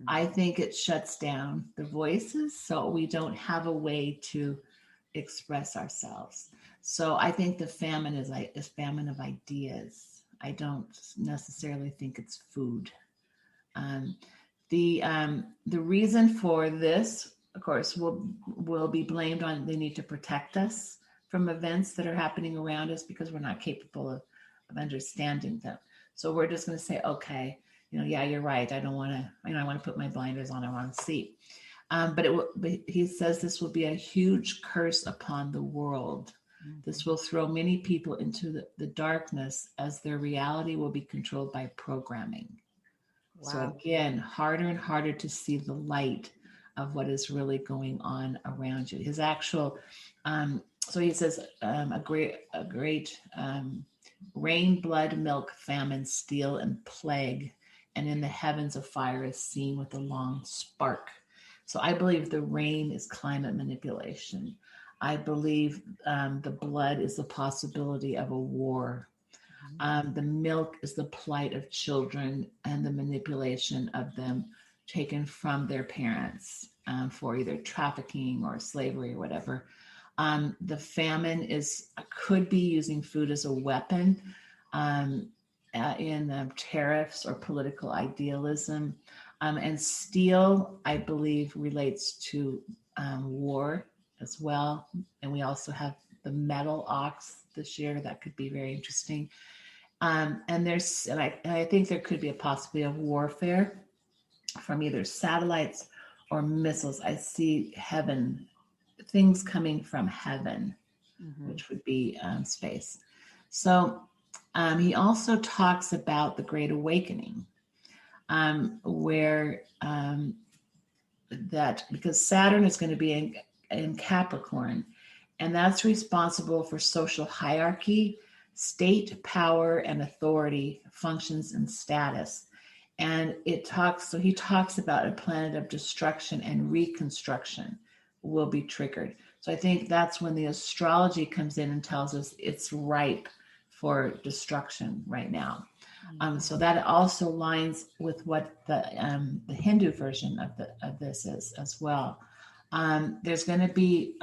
I think it shuts down the voices, so we don't have a way to express ourselves. So I think the famine is a famine of ideas. I don't necessarily think it's food. The reason for this, of course, will be blamed on they need to protect us from events that are happening around us because we're not capable of understanding them. So we're just going to say, okay, yeah, you're right. I don't want to, I want to put my blinders on. I want to see. But he says this will be a huge curse upon the world. This will throw many people into the darkness, as their reality will be controlled by programming. Wow. So again, harder and harder to see the light of what is really going on around you. His actual, so he says, a great rain, blood, milk, famine, steel, and plague, and in the heavens a fire is seen with a long spark. So I believe the rain is climate manipulation. I believe the blood is the possibility of a war. The milk is the plight of children and the manipulation of them taken from their parents for either trafficking or slavery or whatever. The famine could be using food as a weapon in tariffs or political idealism. And steel, I believe, relates to war as well. And we also have the metal ox this year. That could be very interesting. And I think there could be a possibility of warfare from either satellites or missiles. I see heaven, things coming from heaven, which would be space. So he also talks about the Great Awakening, where that because Saturn is going to be in Capricorn, and that's responsible for social hierarchy, state power, and authority, functions, and status. And he talks about a planet of destruction and reconstruction will be triggered. So I think that's when the astrology comes in and tells us it's ripe for destruction right now. So that also lines with what the Hindu version of this is as well. There's going to be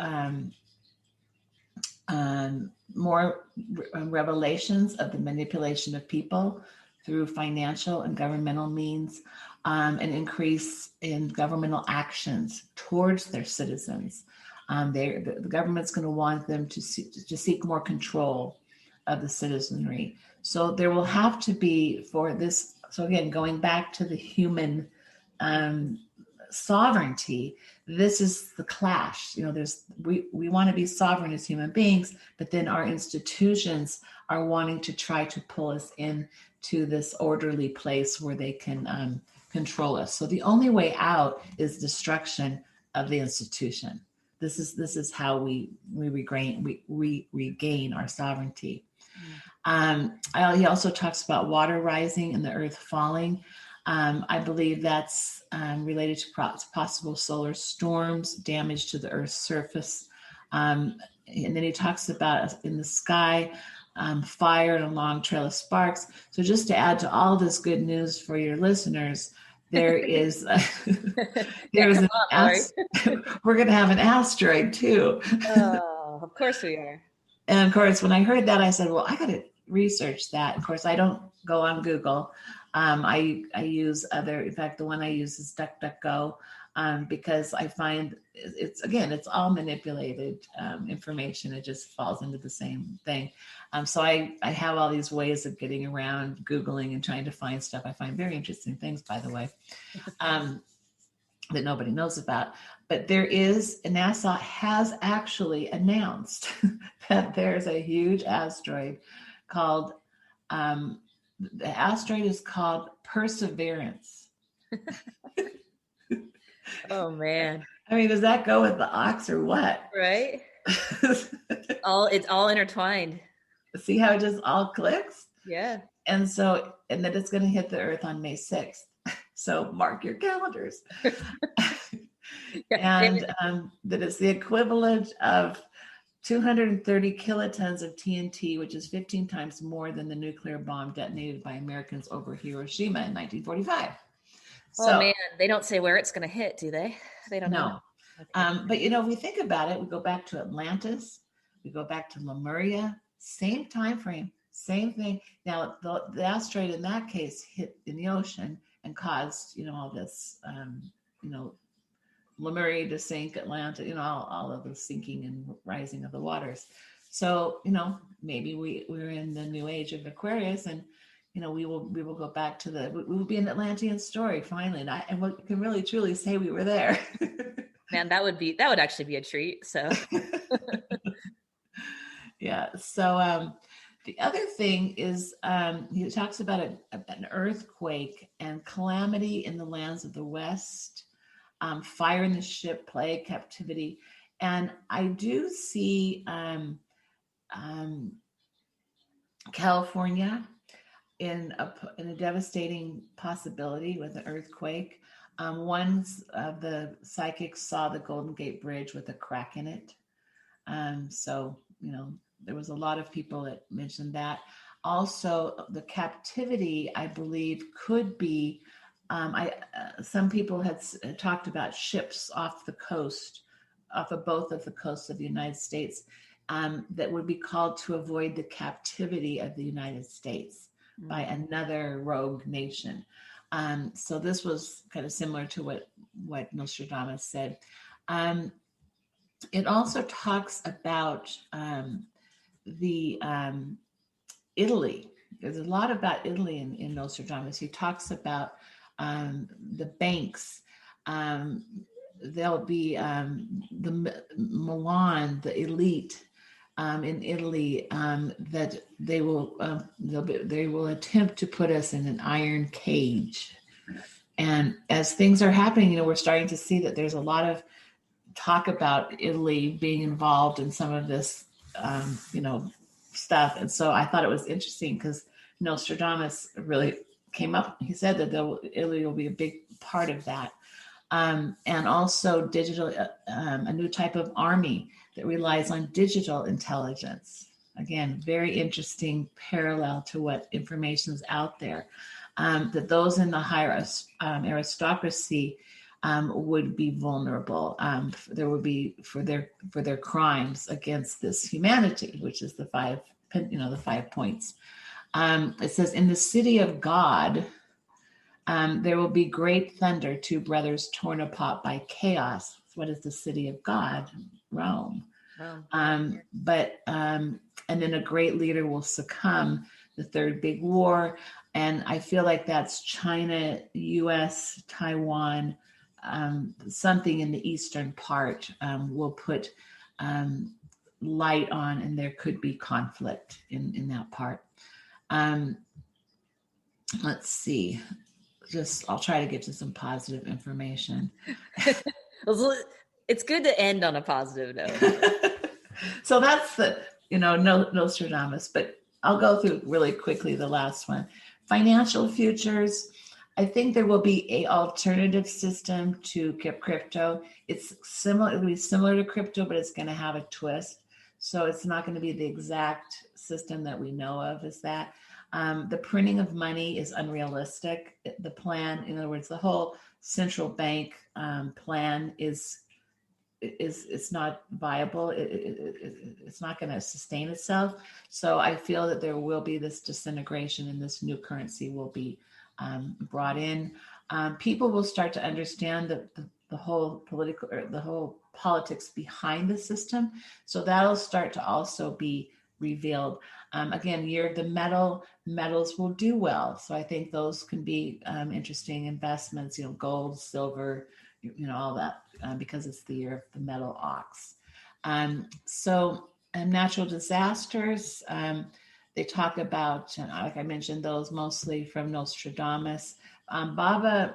more revelations of the manipulation of people through financial and governmental means, an increase in governmental actions towards their citizens. The government's going to want them to seek more control of the citizenry. So there will have to be for this. So again, going back to the human sovereignty, this is the clash. We want to be sovereign as human beings, but then our institutions are wanting to try to pull us in to this orderly place where they can control us. So the only way out is destruction of the institution. This is how we regain our sovereignty. He also talks about water rising and the earth falling. I believe that's related to possible solar storms, damage to the earth's surface. And then he talks about in the sky, fire and a long trail of sparks. So just to add to all this good news for your listeners, there is we're going to have an asteroid too. Oh, of course we are. And of course, when I heard that, I said, well, I got to research that. Of course, I don't go on Google. I use in fact, the one I use is DuckDuckGo, because I find it's all manipulated information. It just falls into the same thing. So I have all these ways of getting around Googling and trying to find stuff. I find very interesting things, by the way, that nobody knows about. But NASA has actually announced that there's a huge asteroid called, the asteroid is called Perseverance. Oh man. I mean, does that go with the ox or what? Right. It's all intertwined. See how it just all clicks? Yeah. And then it's going to hit the earth on May 6th. So mark your calendars. And that it's the equivalent of 230 kilotons of TNT, which is 15 times more than the nuclear bomb detonated by Americans over Hiroshima in 1945. Oh man, they don't say where it's going to hit, do they? They don't know. Okay. But if we think about it, we go back to Atlantis, we go back to Lemuria, same time frame, same thing. Now the asteroid in that case hit in the ocean and caused all this Lemuria to sink, Atlanta, all of the sinking and rising of the waters. So maybe we're in the new age of Aquarius, and we will go back to we will be an Atlantean story finally, and we can really truly say we were there. Man, that would actually be a treat. So yeah. So the other thing is he talks about an earthquake and calamity in the lands of the West, fire in the ship, plague, captivity, and I do see California in a devastating possibility with an earthquake. One of the psychics saw the Golden Gate Bridge with a crack in it. So there was a lot of people that mentioned that. Also, the captivity, I believe, could be. Some people had talked about ships off the coast, off of both of the coasts of the United States, that would be called to avoid the captivity of the United States by another rogue nation. So this was kind of similar to what Nostradamus said. It also talks about the Italy. There's a lot about Italy in Nostradamus. He talks about the banks. There'll be the Milan, the elite in Italy, that they will attempt to put us in an iron cage. And as things are happening, we're starting to see that there's a lot of talk about Italy being involved in some of this, stuff. And so I thought it was interesting because Nostradamus really came up. He said that Italy will be a big part of that. And also digital, a new type of army that relies on digital intelligence. Again, very interesting parallel to what information is out there. That those in the higher aristocracy would be vulnerable. There would be for their crimes against this humanity, which is the 5 points. It says, in the city of God, there will be great thunder, 2 brothers torn apart by chaos. What is the city of God? Rome. Oh. And then a great leader will succumb, the third big war. And I feel like that's China, US, Taiwan, something in the eastern part will put light on, and there could be conflict in that part. Let's see. I'll try to get to some positive information. It's good to end on a positive note. So that's no Nostradamus, but I'll go through really quickly the last one. Financial futures. I think there will be a alternative system to crypto. It's similar. It'll be similar to crypto, but it's going to have a twist. So it's not going to be the exact system that we know of as that. The printing of money is unrealistic. The plan, in other words, the whole central bank plan is it's not viable. It's not going to sustain itself. So I feel that there will be this disintegration, and this new currency will be brought in. People will start to understand the whole political, or the whole politics behind the system. So that'll start to also be revealed. Again, the metals will do well. So I think those can be interesting investments, gold, silver, all that, because it's the year of the metal ox. So natural disasters, they talk about, like I mentioned, those mostly from Nostradamus. Baba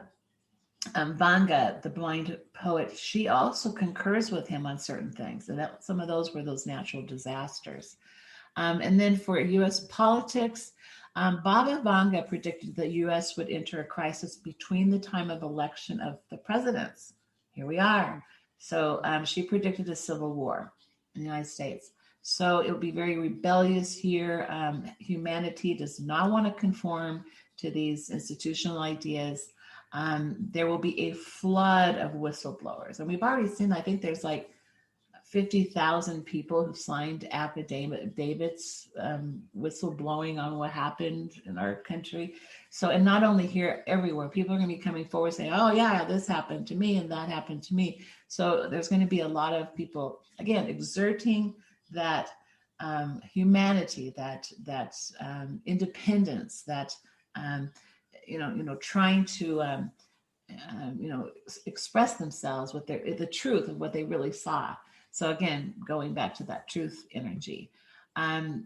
Vanga, the blind poet, she also concurs with him on certain things. And some of those were those natural disasters. And then for U.S. politics, Baba Vanga predicted that U.S. would enter a crisis between the time of election of the presidents. Here we are. So she predicted a civil war in the United States. So it will be very rebellious here. Humanity does not want to conform to these institutional ideas. There will be a flood of whistleblowers. And we've already seen, I think there's like 50,000 people who've signed affidavits whistleblowing on what happened in our country. So, and not only here, everywhere, people are going to be coming forward saying, oh yeah, this happened to me and that happened to me. So there's going to be a lot of people, again, exerting that humanity, that independence, that, trying to, express themselves with the truth of what they really saw. So again, going back to that truth energy. I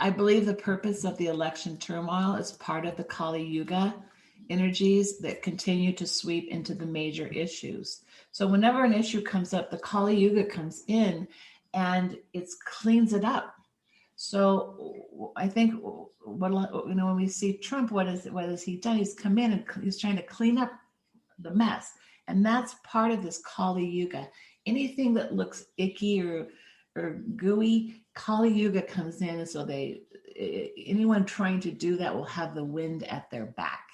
believe the purpose of the election turmoil is part of the Kali Yuga energies that continue to sweep into the major issues. So whenever an issue comes up, the Kali Yuga comes in and it cleans it up. So I think when we see Trump, what has he done? He's come in and he's trying to clean up the mess. And that's part of this Kali Yuga. Anything that looks icky or gooey, Kali Yuga comes in, and so anyone trying to do that will have the wind at their back.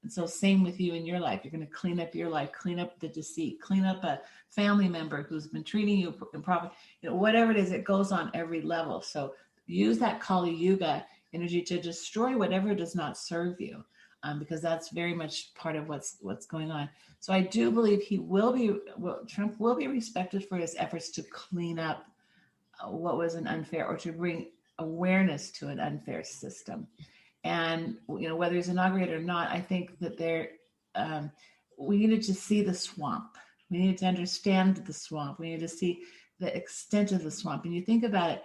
And so same with you in your life. You're going to clean up your life, clean up the deceit, clean up a family member who's been treating you improperly, whatever it is, it goes on every level. So use that Kali Yuga energy to destroy whatever does not serve you. Because that's very much part of what's going on. So I do believe Trump will be respected for his efforts to clean up what was an unfair, or to bring awareness to an unfair system. And whether he's inaugurated or not, I think that we needed to see the swamp. We needed to understand the swamp. We needed to see the extent of the swamp. And you think about it,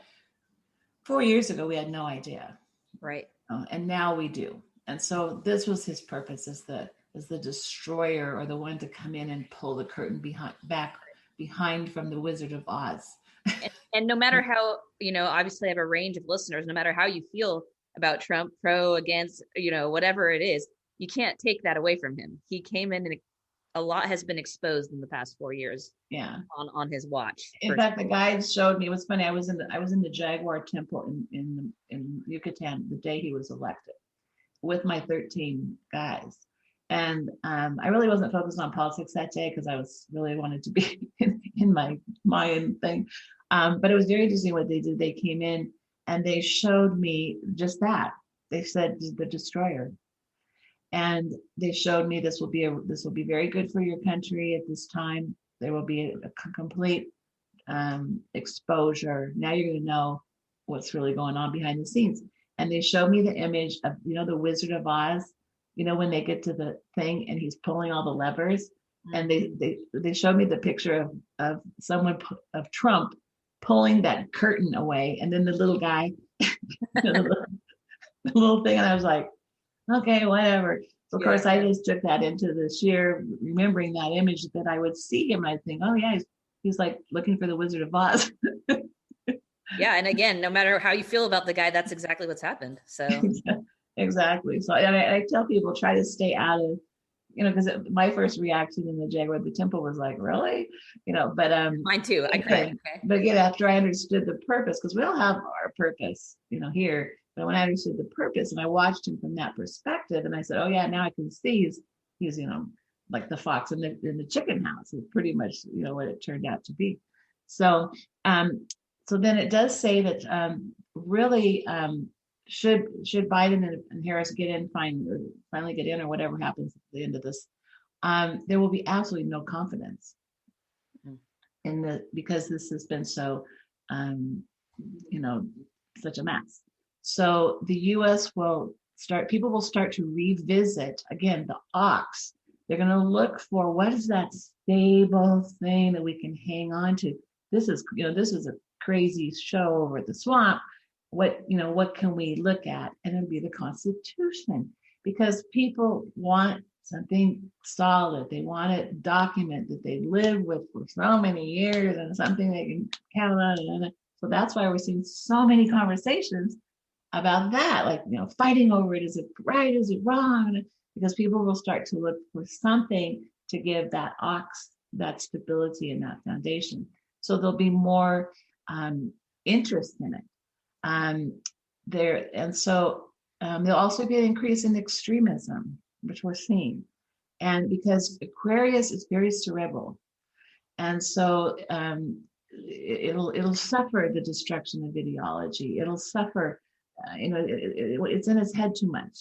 4 years ago we had no idea, right? And now we do. And so this was his purpose as the destroyer, or the one to come in and pull the curtain back behind from the Wizard of Oz. And no matter how, obviously I have a range of listeners, no matter how you feel about Trump, pro, against, whatever it is, you can't take that away from him. He came in and a lot has been exposed in the past 4 years. Yeah. On his watch. In fact, the guide showed me, it was funny. I was in the Jaguar temple in Yucatan the day he was elected, with my 13 guys. And I really wasn't focused on politics that day because I really wanted to be in my Mayan thing. But it was very interesting what they did. They came in and they showed me just that. They said the destroyer. And they showed me this will be very good for your country at this time. There will be a complete exposure. Now you're going to know what's really going on behind the scenes. And they showed me the image of, the Wizard of Oz, when they get to the thing and he's pulling all the levers. And they showed me the picture of someone, of Trump pulling that curtain away. And then the little guy, the little thing. And I was like, okay, whatever. So of course, I just took that into the sheer remembering that image that I would see him. And I'd think, oh yeah, he's like looking for the Wizard of Oz. Yeah. And again, no matter how you feel about the guy, that's exactly what's happened. So exactly. So I tell people, try to stay out of, because my first reaction in the Jaguar the Temple was like, really? But mine too. I cried. Okay. But again, after I understood the purpose, because we all have our purpose, here. But when I understood the purpose and I watched him from that perspective, and I said, oh yeah, now I can see he's like the fox in the chicken house is pretty much what it turned out to be. So so then it does say that really should Biden and Harris get in finally get in, or whatever happens at the end of this, there will be absolutely no confidence in because this has been so such a mess. So the US people will start to revisit again the ox. They're going to look for what is that stable thing that we can hang on to. This is a crazy show over at the swamp. What can we look at? And it'll be the Constitution, because people want something solid. They want a document that they live with for so many years and something they can count on. So that's why we're seeing so many conversations about that, like, fighting over it. Is it right? Is it wrong? Because people will start to look for something to give that ox that stability and that foundation. So there'll be more interest in it. There'll also be an increase in extremism, which we're seeing. And because Aquarius is very cerebral. And so it'll suffer the destruction of ideology. It'll suffer, it's in its head too much.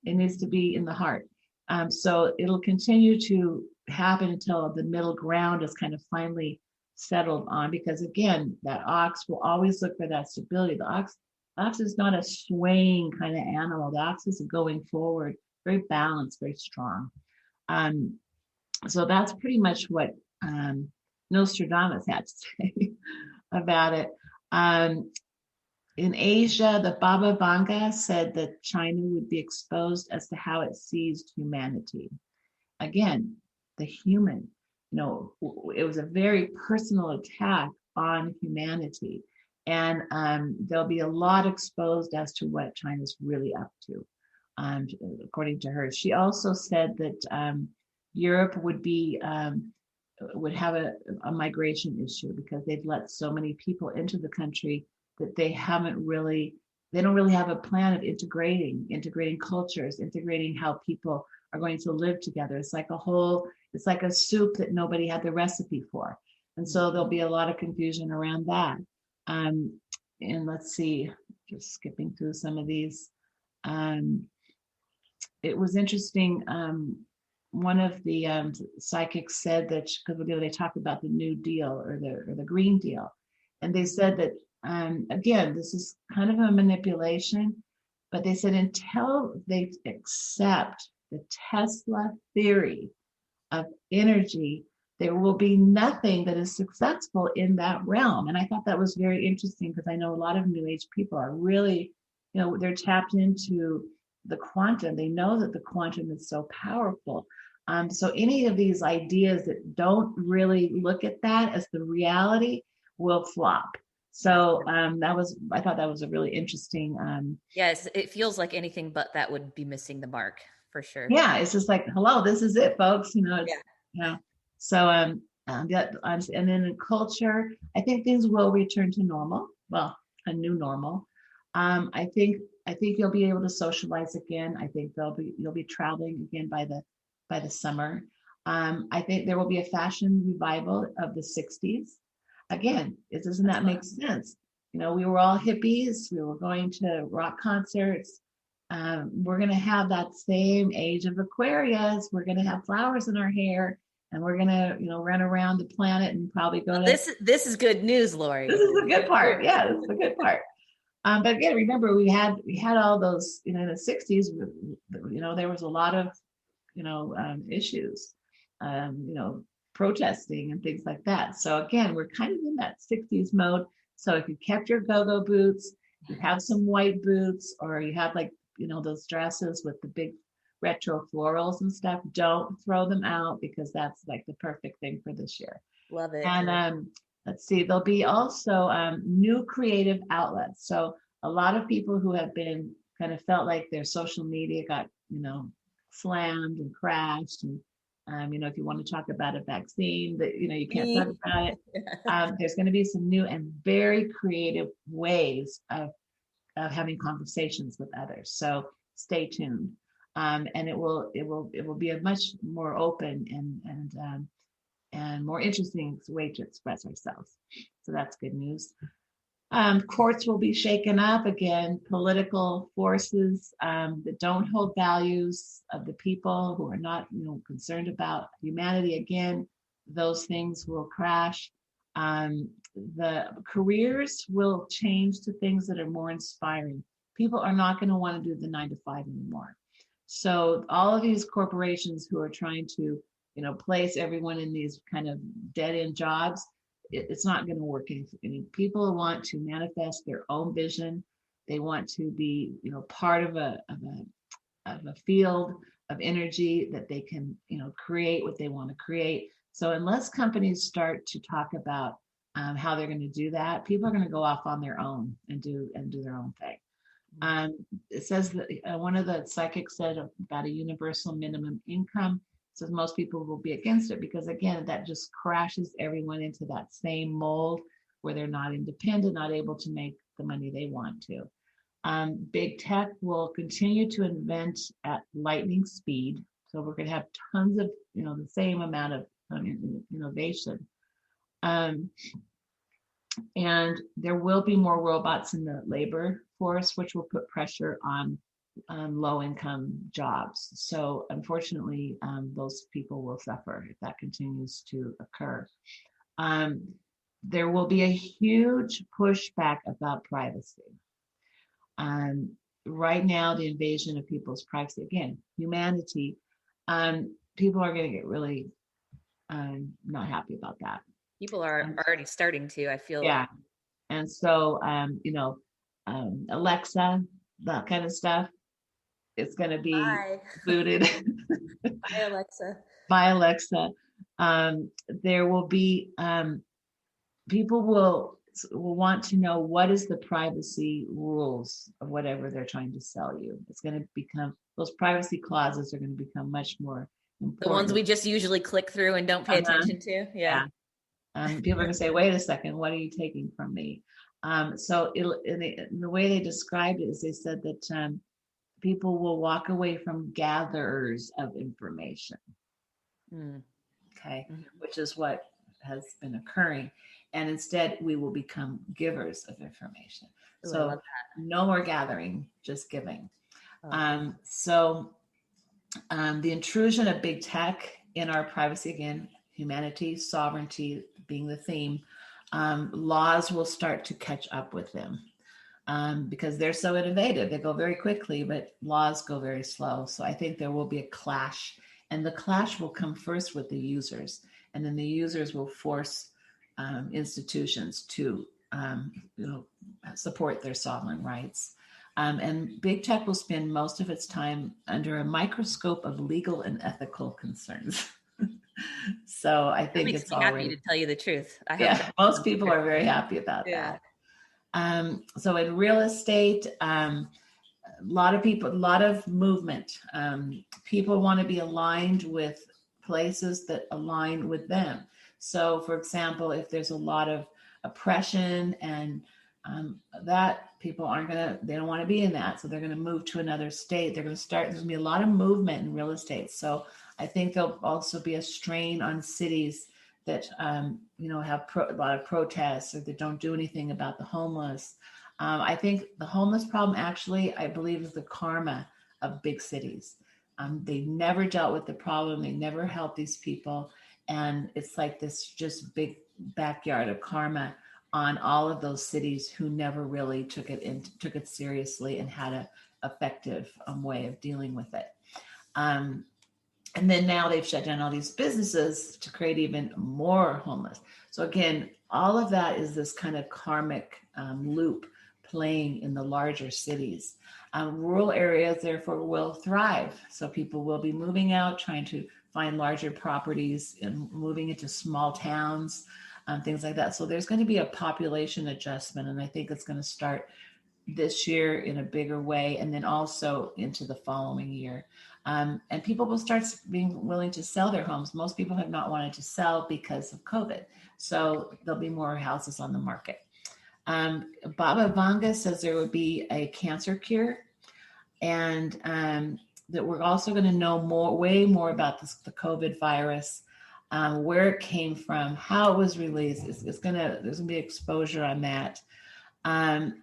It needs to be in the heart. So it'll continue to happen until the middle ground is kind of finally settled on, because again, that ox will always look for that stability. The ox is not a swaying kind of animal. The ox is going forward, very balanced, very strong. So that's pretty much what Nostradamus had to say about it. In Asia, the Baba Vanga said that China would be exposed as to how it sees humanity. Again, the human, it was a very personal attack on humanity. And there'll be a lot exposed as to what China's really up to, according to her. She also said that Europe would have a migration issue, because they've let so many people into the country that they don't really have a plan of integrating cultures, integrating how people are going to live together. It's like a soup that nobody had the recipe for. And so there'll be a lot of confusion around that. And let's see, just skipping through some of these. It was interesting. One of the psychics said that, because they talk about the New Deal or the Green Deal, and they said that again, this is kind of a manipulation, but they said until they accept the Tesla theory of energy, there will be nothing that is successful in that realm. And I thought that was very interesting, because I know a lot of New Age people are really, they're tapped into the quantum. They know that the quantum is so powerful. So any of these ideas that don't really look at that as the reality will flop. So I thought that was a really interesting. Yes, it feels like anything but that would be missing the mark for sure. Yeah, it's just like, hello, this is it, folks. So and then in culture, I think things will return to normal. Well, a new normal. I think you'll be able to socialize again. I think you'll be traveling again by the summer. I think there will be a fashion revival of the 60s. Again, doesn't that make sense? We were all hippies. We were going to rock concerts. We're going to have that same age of Aquarius. We're going to have flowers in our hair. and we're gonna, run around the planet and probably go to. This is good news, Lori. This is the good part. Yeah, this is the good part. But again, remember we had all those, in the '60s. There was a lot of, issues, protesting and things like that. So again, we're kind of in that '60s mode. So if you kept your go-go boots, you have some white boots, or you have like, those dresses with the big retro florals and stuff, don't throw them out, because that's like the perfect thing for this year. Love it. And let's see, there'll be also new creative outlets. So a lot of people who have been kind of felt like their social media got, slammed and crashed. And, if you want to talk about a vaccine, that, you can't talk about it. There's going to be some new and very creative ways of having conversations with others. So stay tuned. And it will be a much more open and more interesting way to express ourselves. So that's good news. Courts will be shaken up again. Political forces that don't hold values of the people, who are not, concerned about humanity, again, those things will crash. The careers will change to things that are more inspiring. People are not going to want to do the 9 to 5 anymore. So all of these corporations who are trying to, place everyone in these kind of dead-end jobs, it's not going to work. Any people want to manifest their own vision. They want to be, part of a field of energy that they can, create what they want to create. So unless companies start to talk about how they're going to do that, people are going to go off on their own and do their own thing. It says that one of the psychics said about a universal minimum income. Says most people will be against it, because again, that just crashes everyone into that same mold where they're not independent, not able to make the money they want to. Big tech will continue to invent at lightning speed. So we're going to have tons of, the same amount of innovation. And there will be more robots in the labor force, which will put pressure on low-income jobs. So unfortunately, those people will suffer if that continues to occur. There will be a huge pushback about privacy. Right now, the invasion of people's privacy, again, humanity, people are going to get really not happy about that. People are already starting to, I feel. Yeah. And so, Alexa, that kind of stuff, it's going to be booted. Bye, Alexa. By Alexa. There will be, people will want to know what is the privacy rules of whatever they're trying to sell you. It's going to become, those privacy clauses are going to become much more important. The ones we just usually click through and don't pay attention to. Yeah. People are going to say, wait a second, what are you taking from me? So in the way they described it is, they said that people will walk away from gatherers of information. Okay, which is what has been occurring. And instead, we will become givers of information. Ooh, so no more gathering, just giving. Oh. So the intrusion of big tech in our privacy, again, humanity, sovereignty being the theme, laws will start to catch up with them. Because they're so innovative. They go very quickly, but laws go very slow. So I think there will be a clash, and the clash will come first with the users, and then the users will force institutions to support their sovereign rights. And big tech will spend most of its time under a microscope of legal and ethical concerns. So I think it's happy to tell you the truth. Most people are very happy about that. So in real estate, a lot of movement. People want to be aligned with places that align with them. So for example, if there's a lot of oppression and that people they don't want to be in that. So they're going to move to another state. there's going to be a lot of movement in real estate. So I think there'll also be a strain on cities that have a lot of protests, or that don't do anything about the homeless. I think the homeless problem, actually, I believe, is the karma of big cities. They never dealt with the problem. They never helped these people. And it's like this just big backyard of karma on all of those cities who never really took it seriously and had a effective way of dealing with it. And then now they've shut down all these businesses to create even more homeless. So again, all of that is this kind of karmic loop playing in the larger cities. Rural areas, therefore, will thrive. So people will be moving out, trying to find larger properties and moving into small towns, things like that. So there's going to be a population adjustment. And I think it's going to start this year in a bigger way, and then also into the following year. And people will start being willing to sell their homes. Most people have not wanted to sell because of COVID. So there'll be more houses on the market. Baba Vanga says there would be a cancer cure, and that we're also going to know way more about the COVID virus, where it came from, how it was released. There's going to be exposure on that. And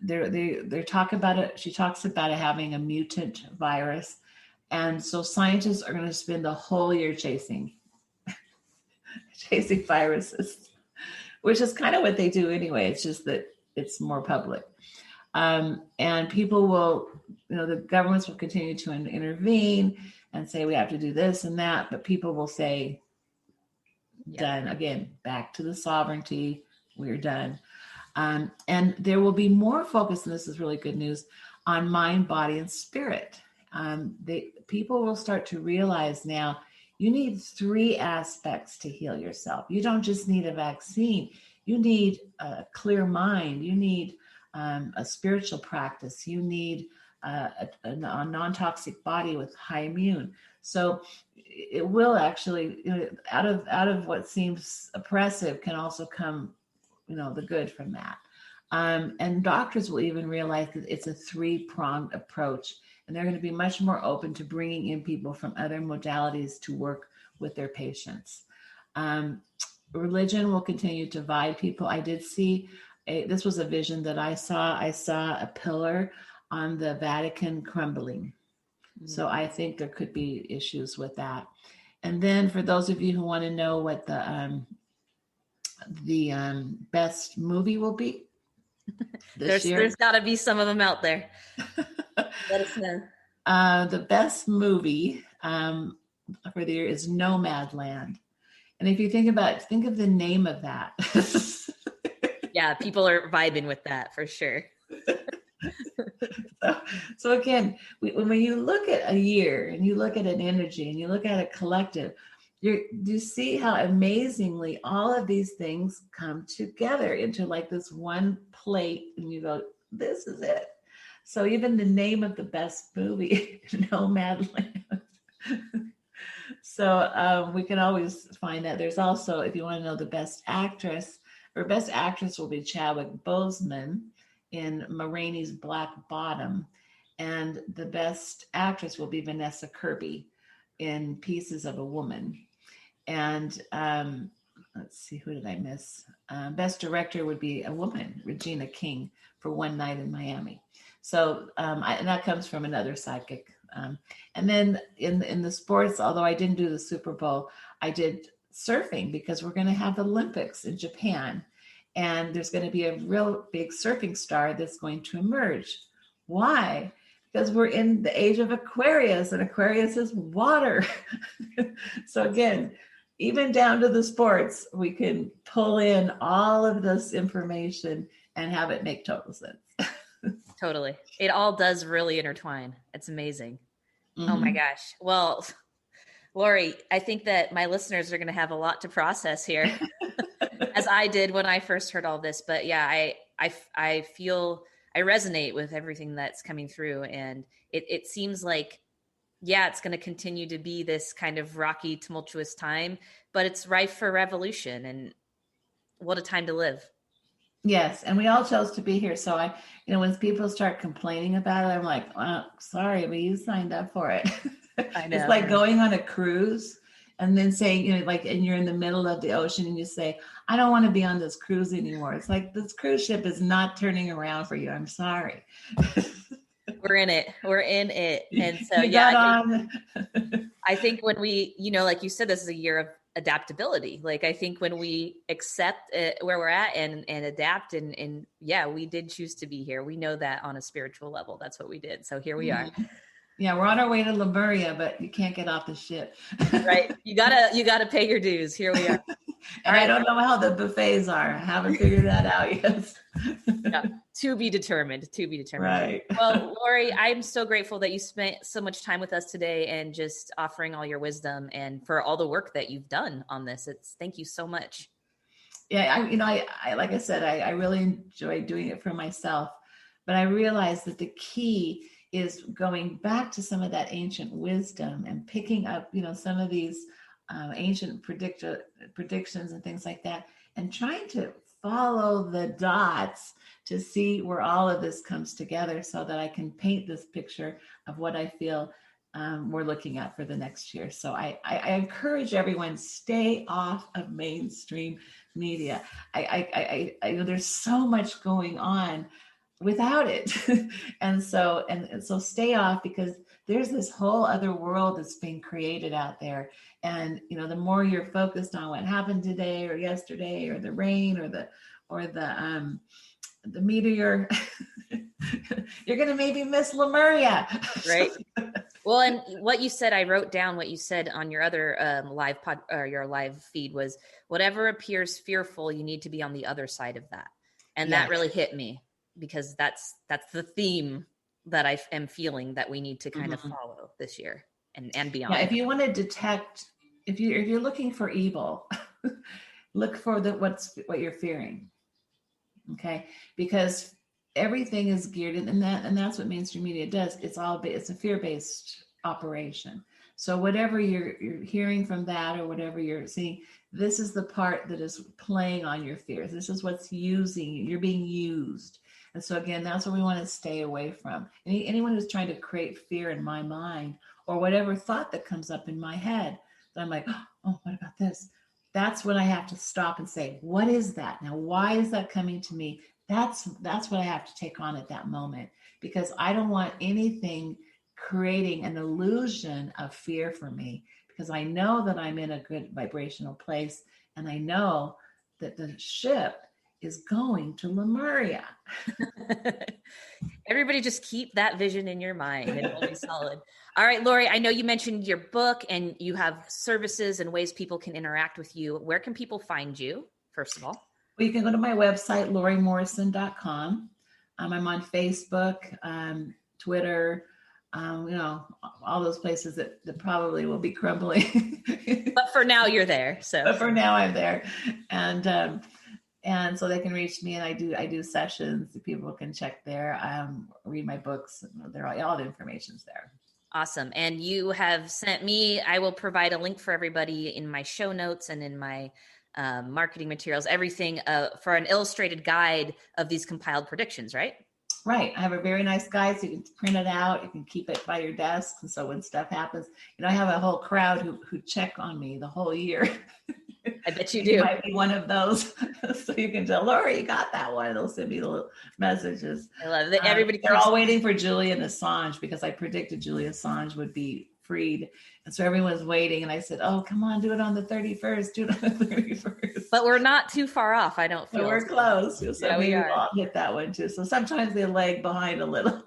they talk about it. She talks about it having a mutant virus. And so scientists are going to spend the whole year chasing viruses, which is kind of what they do anyway. It's just that it's more public. And people will, the governments will continue to intervene and say, we have to do this and that, but people will say, done. Again, back to the sovereignty, we're done. And there will be more focus, and this is really good news, on mind, body, and spirit. People will start to realize now you need 3 aspects to heal yourself. You don't just need a vaccine. You need a clear mind. You need a spiritual practice. You need a non-toxic body with high immune. So it will actually, out of what seems oppressive can also come, the good from that. And doctors will even realize that it's a 3-pronged approach, and they're going to be much more open to bringing in people from other modalities to work with their patients. Religion will continue to divide people. I did see, this was a vision that I saw. I saw a pillar on the Vatican crumbling. Mm-hmm. So I think there could be issues with that. And then for those of you who want to know what the best movie will be this year. There's got to be some of them out there. Let us know. The best movie for the year is Nomadland. And if you think of the name of that. Yeah, people are vibing with that for sure. So again, when you look at a year and you look at an energy and you look at a collective, you see how amazingly all of these things come together into like this one plate, and you go, this is it. So even the name of the best movie, Nomadland. So we can always find that. There's also, if you want to know the best actress will be Chadwick Boseman in Ma Rainey's Black Bottom, and the best actress will be Vanessa Kirby in Pieces of a Woman. And let's see, who did I miss? Best director would be a woman, Regina King, for One Night in Miami. So and that comes from another psychic. And then in the sports, although I didn't do the Super Bowl, I did surfing because we're going to have the Olympics in Japan. And there's going to be a real big surfing star that's going to emerge. Why? Because we're in the age of Aquarius, and Aquarius is water. So again, even down to the sports, we can pull in all of this information and have it make total sense. Totally. It all does really intertwine. It's amazing. Mm-hmm. Oh my gosh. Well, Lori, I think that my listeners are going to have a lot to process here, as I did when I first heard all this. But yeah, I feel I resonate with everything that's coming through, and it seems like, yeah, it's going to continue to be this kind of rocky, tumultuous time, but it's rife for revolution, and what a time to live. Yes. And we all chose to be here. So when people start complaining about it, I'm like, sorry, but you signed up for it. I know. It's like going on a cruise and then saying, and you're in the middle of the ocean and you say, I don't want to be on this cruise anymore. It's like, this cruise ship is not turning around for you. I'm sorry. We're in it. And so, I think when we, like you said, this is a year adaptability. Like, I think when we accept where we're at and adapt and yeah, we did choose to be here. We know that on a spiritual level, that's what we did. So here we are. Yeah, we're on our way to Lemuria, but you can't get off the ship. Right. You gotta pay your dues. Here we are. And I don't know how the buffets are. I haven't figured that out yet. Yeah, to be determined. Right. Well, Lori, I'm so grateful that you spent so much time with us today and just offering all your wisdom and for all the work that you've done on this. Thank you so much. Yeah, I like I said, I really enjoy doing it for myself, but I realized that the key is going back to some of that ancient wisdom and picking up, some of these ancient predictions and things like that, and trying to follow the dots to see where all of this comes together so that I can paint this picture of what I feel we're looking at for the next year. So I encourage everyone, stay off of mainstream media. I know there's so much going on without it. and so stay off, because there's this whole other world that's being created out there. And, the more you're focused on what happened today or yesterday or the rain or the meteor, you're going to maybe miss Lemuria. Right. Well, and what you said, I wrote down what you said on your other live pod or your live feed was, whatever appears fearful, you need to be on the other side of that. And that really hit me, because that's the theme that I am feeling that we need to kind of follow this year and beyond. Yeah, if you want to detect, if you're looking for evil, look for what you're fearing. Okay, because everything is geared in, and that's what mainstream media does. It's a fear-based operation. So whatever you're hearing from that, or whatever you're seeing, this is the part that is playing on your fears. This is what's you're being used. And so again, that's what we want to stay away from. Anyone who's trying to create fear in my mind, or whatever thought that comes up in my head, that I'm like, oh, what about this? That's when I have to stop and say, what is that? Now, why is that coming to me? That's what I have to take on at that moment, because I don't want anything creating an illusion of fear for me, because I know that I'm in a good vibrational place, and I know that the ship is going to Lemuria. Everybody just keep that vision in your mind and it'll be solid. All right, Lori, I know you mentioned your book and you have services and ways people can interact with you. Where can people find you, first of all? Well, you can go to my website, lorimorrison.com. I'm on Facebook, Twitter, all those places that probably will be crumbling. But for now, you're there. But for now, I'm there. And so they can reach me, and I do sessions. People can check there, read my books. All the information's there. Awesome. And you have sent me, I will provide a link for everybody in my show notes and in my marketing materials, everything for an illustrated guide of these compiled predictions, right? Right. I have a very nice guide, so you can print it out. You can keep it by your desk. And so when stuff happens, I have a whole crowd who check on me the whole year. I bet you do. You might be one of those. So you can tell, Lori, you got that one. They'll send me little messages. I love it. Everybody they're all waiting for Julian Assange, because I predicted Julian Assange would be freed. And so everyone's waiting. And I said, oh, come on, do it on the 31st. Do it on the 31st. But we're not too far off, I don't feel. So we're close. So yeah, we are. I'll hit that one too. So sometimes they lag behind a little.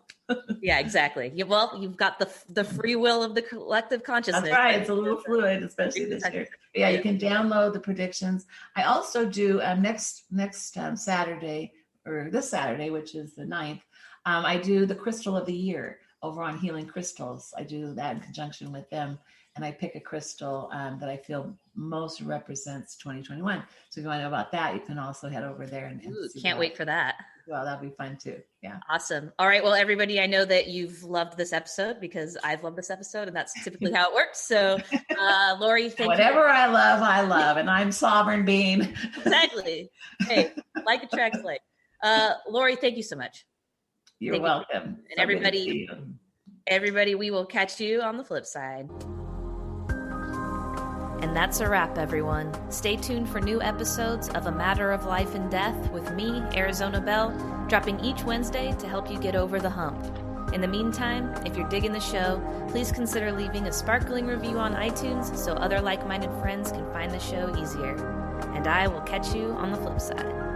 Yeah, exactly. Well, you've got the free will of the collective consciousness. That's right. It's a little fluid, especially this year. Yeah, you can download the predictions. I also do next Saturday, or this Saturday, which is the 9th, I do the crystal of the year over on Healing Crystals. I do that in conjunction with them. And I pick a crystal that I feel most represents 2021. So if you want to know about that, you can also head over there. And can't wait for that. Well, that'll be fun too. Yeah. Awesome. All right. Well, everybody, I know that you've loved this episode because I've loved this episode, and that's typically how it works. So, Lori, thank Whatever I love, and I'm sovereign being. Exactly. Hey, like attracts like. Lori, thank you so much. You're welcome. And everybody, we will catch you on the flip side. And that's a wrap, everyone. Stay tuned for new episodes of A Matter of Life and Death with me, Arizona Belle, dropping each Wednesday to help you get over the hump. In the meantime, if you're digging the show, please consider leaving a sparkling review on iTunes so other like-minded friends can find the show easier. And I will catch you on the flip side.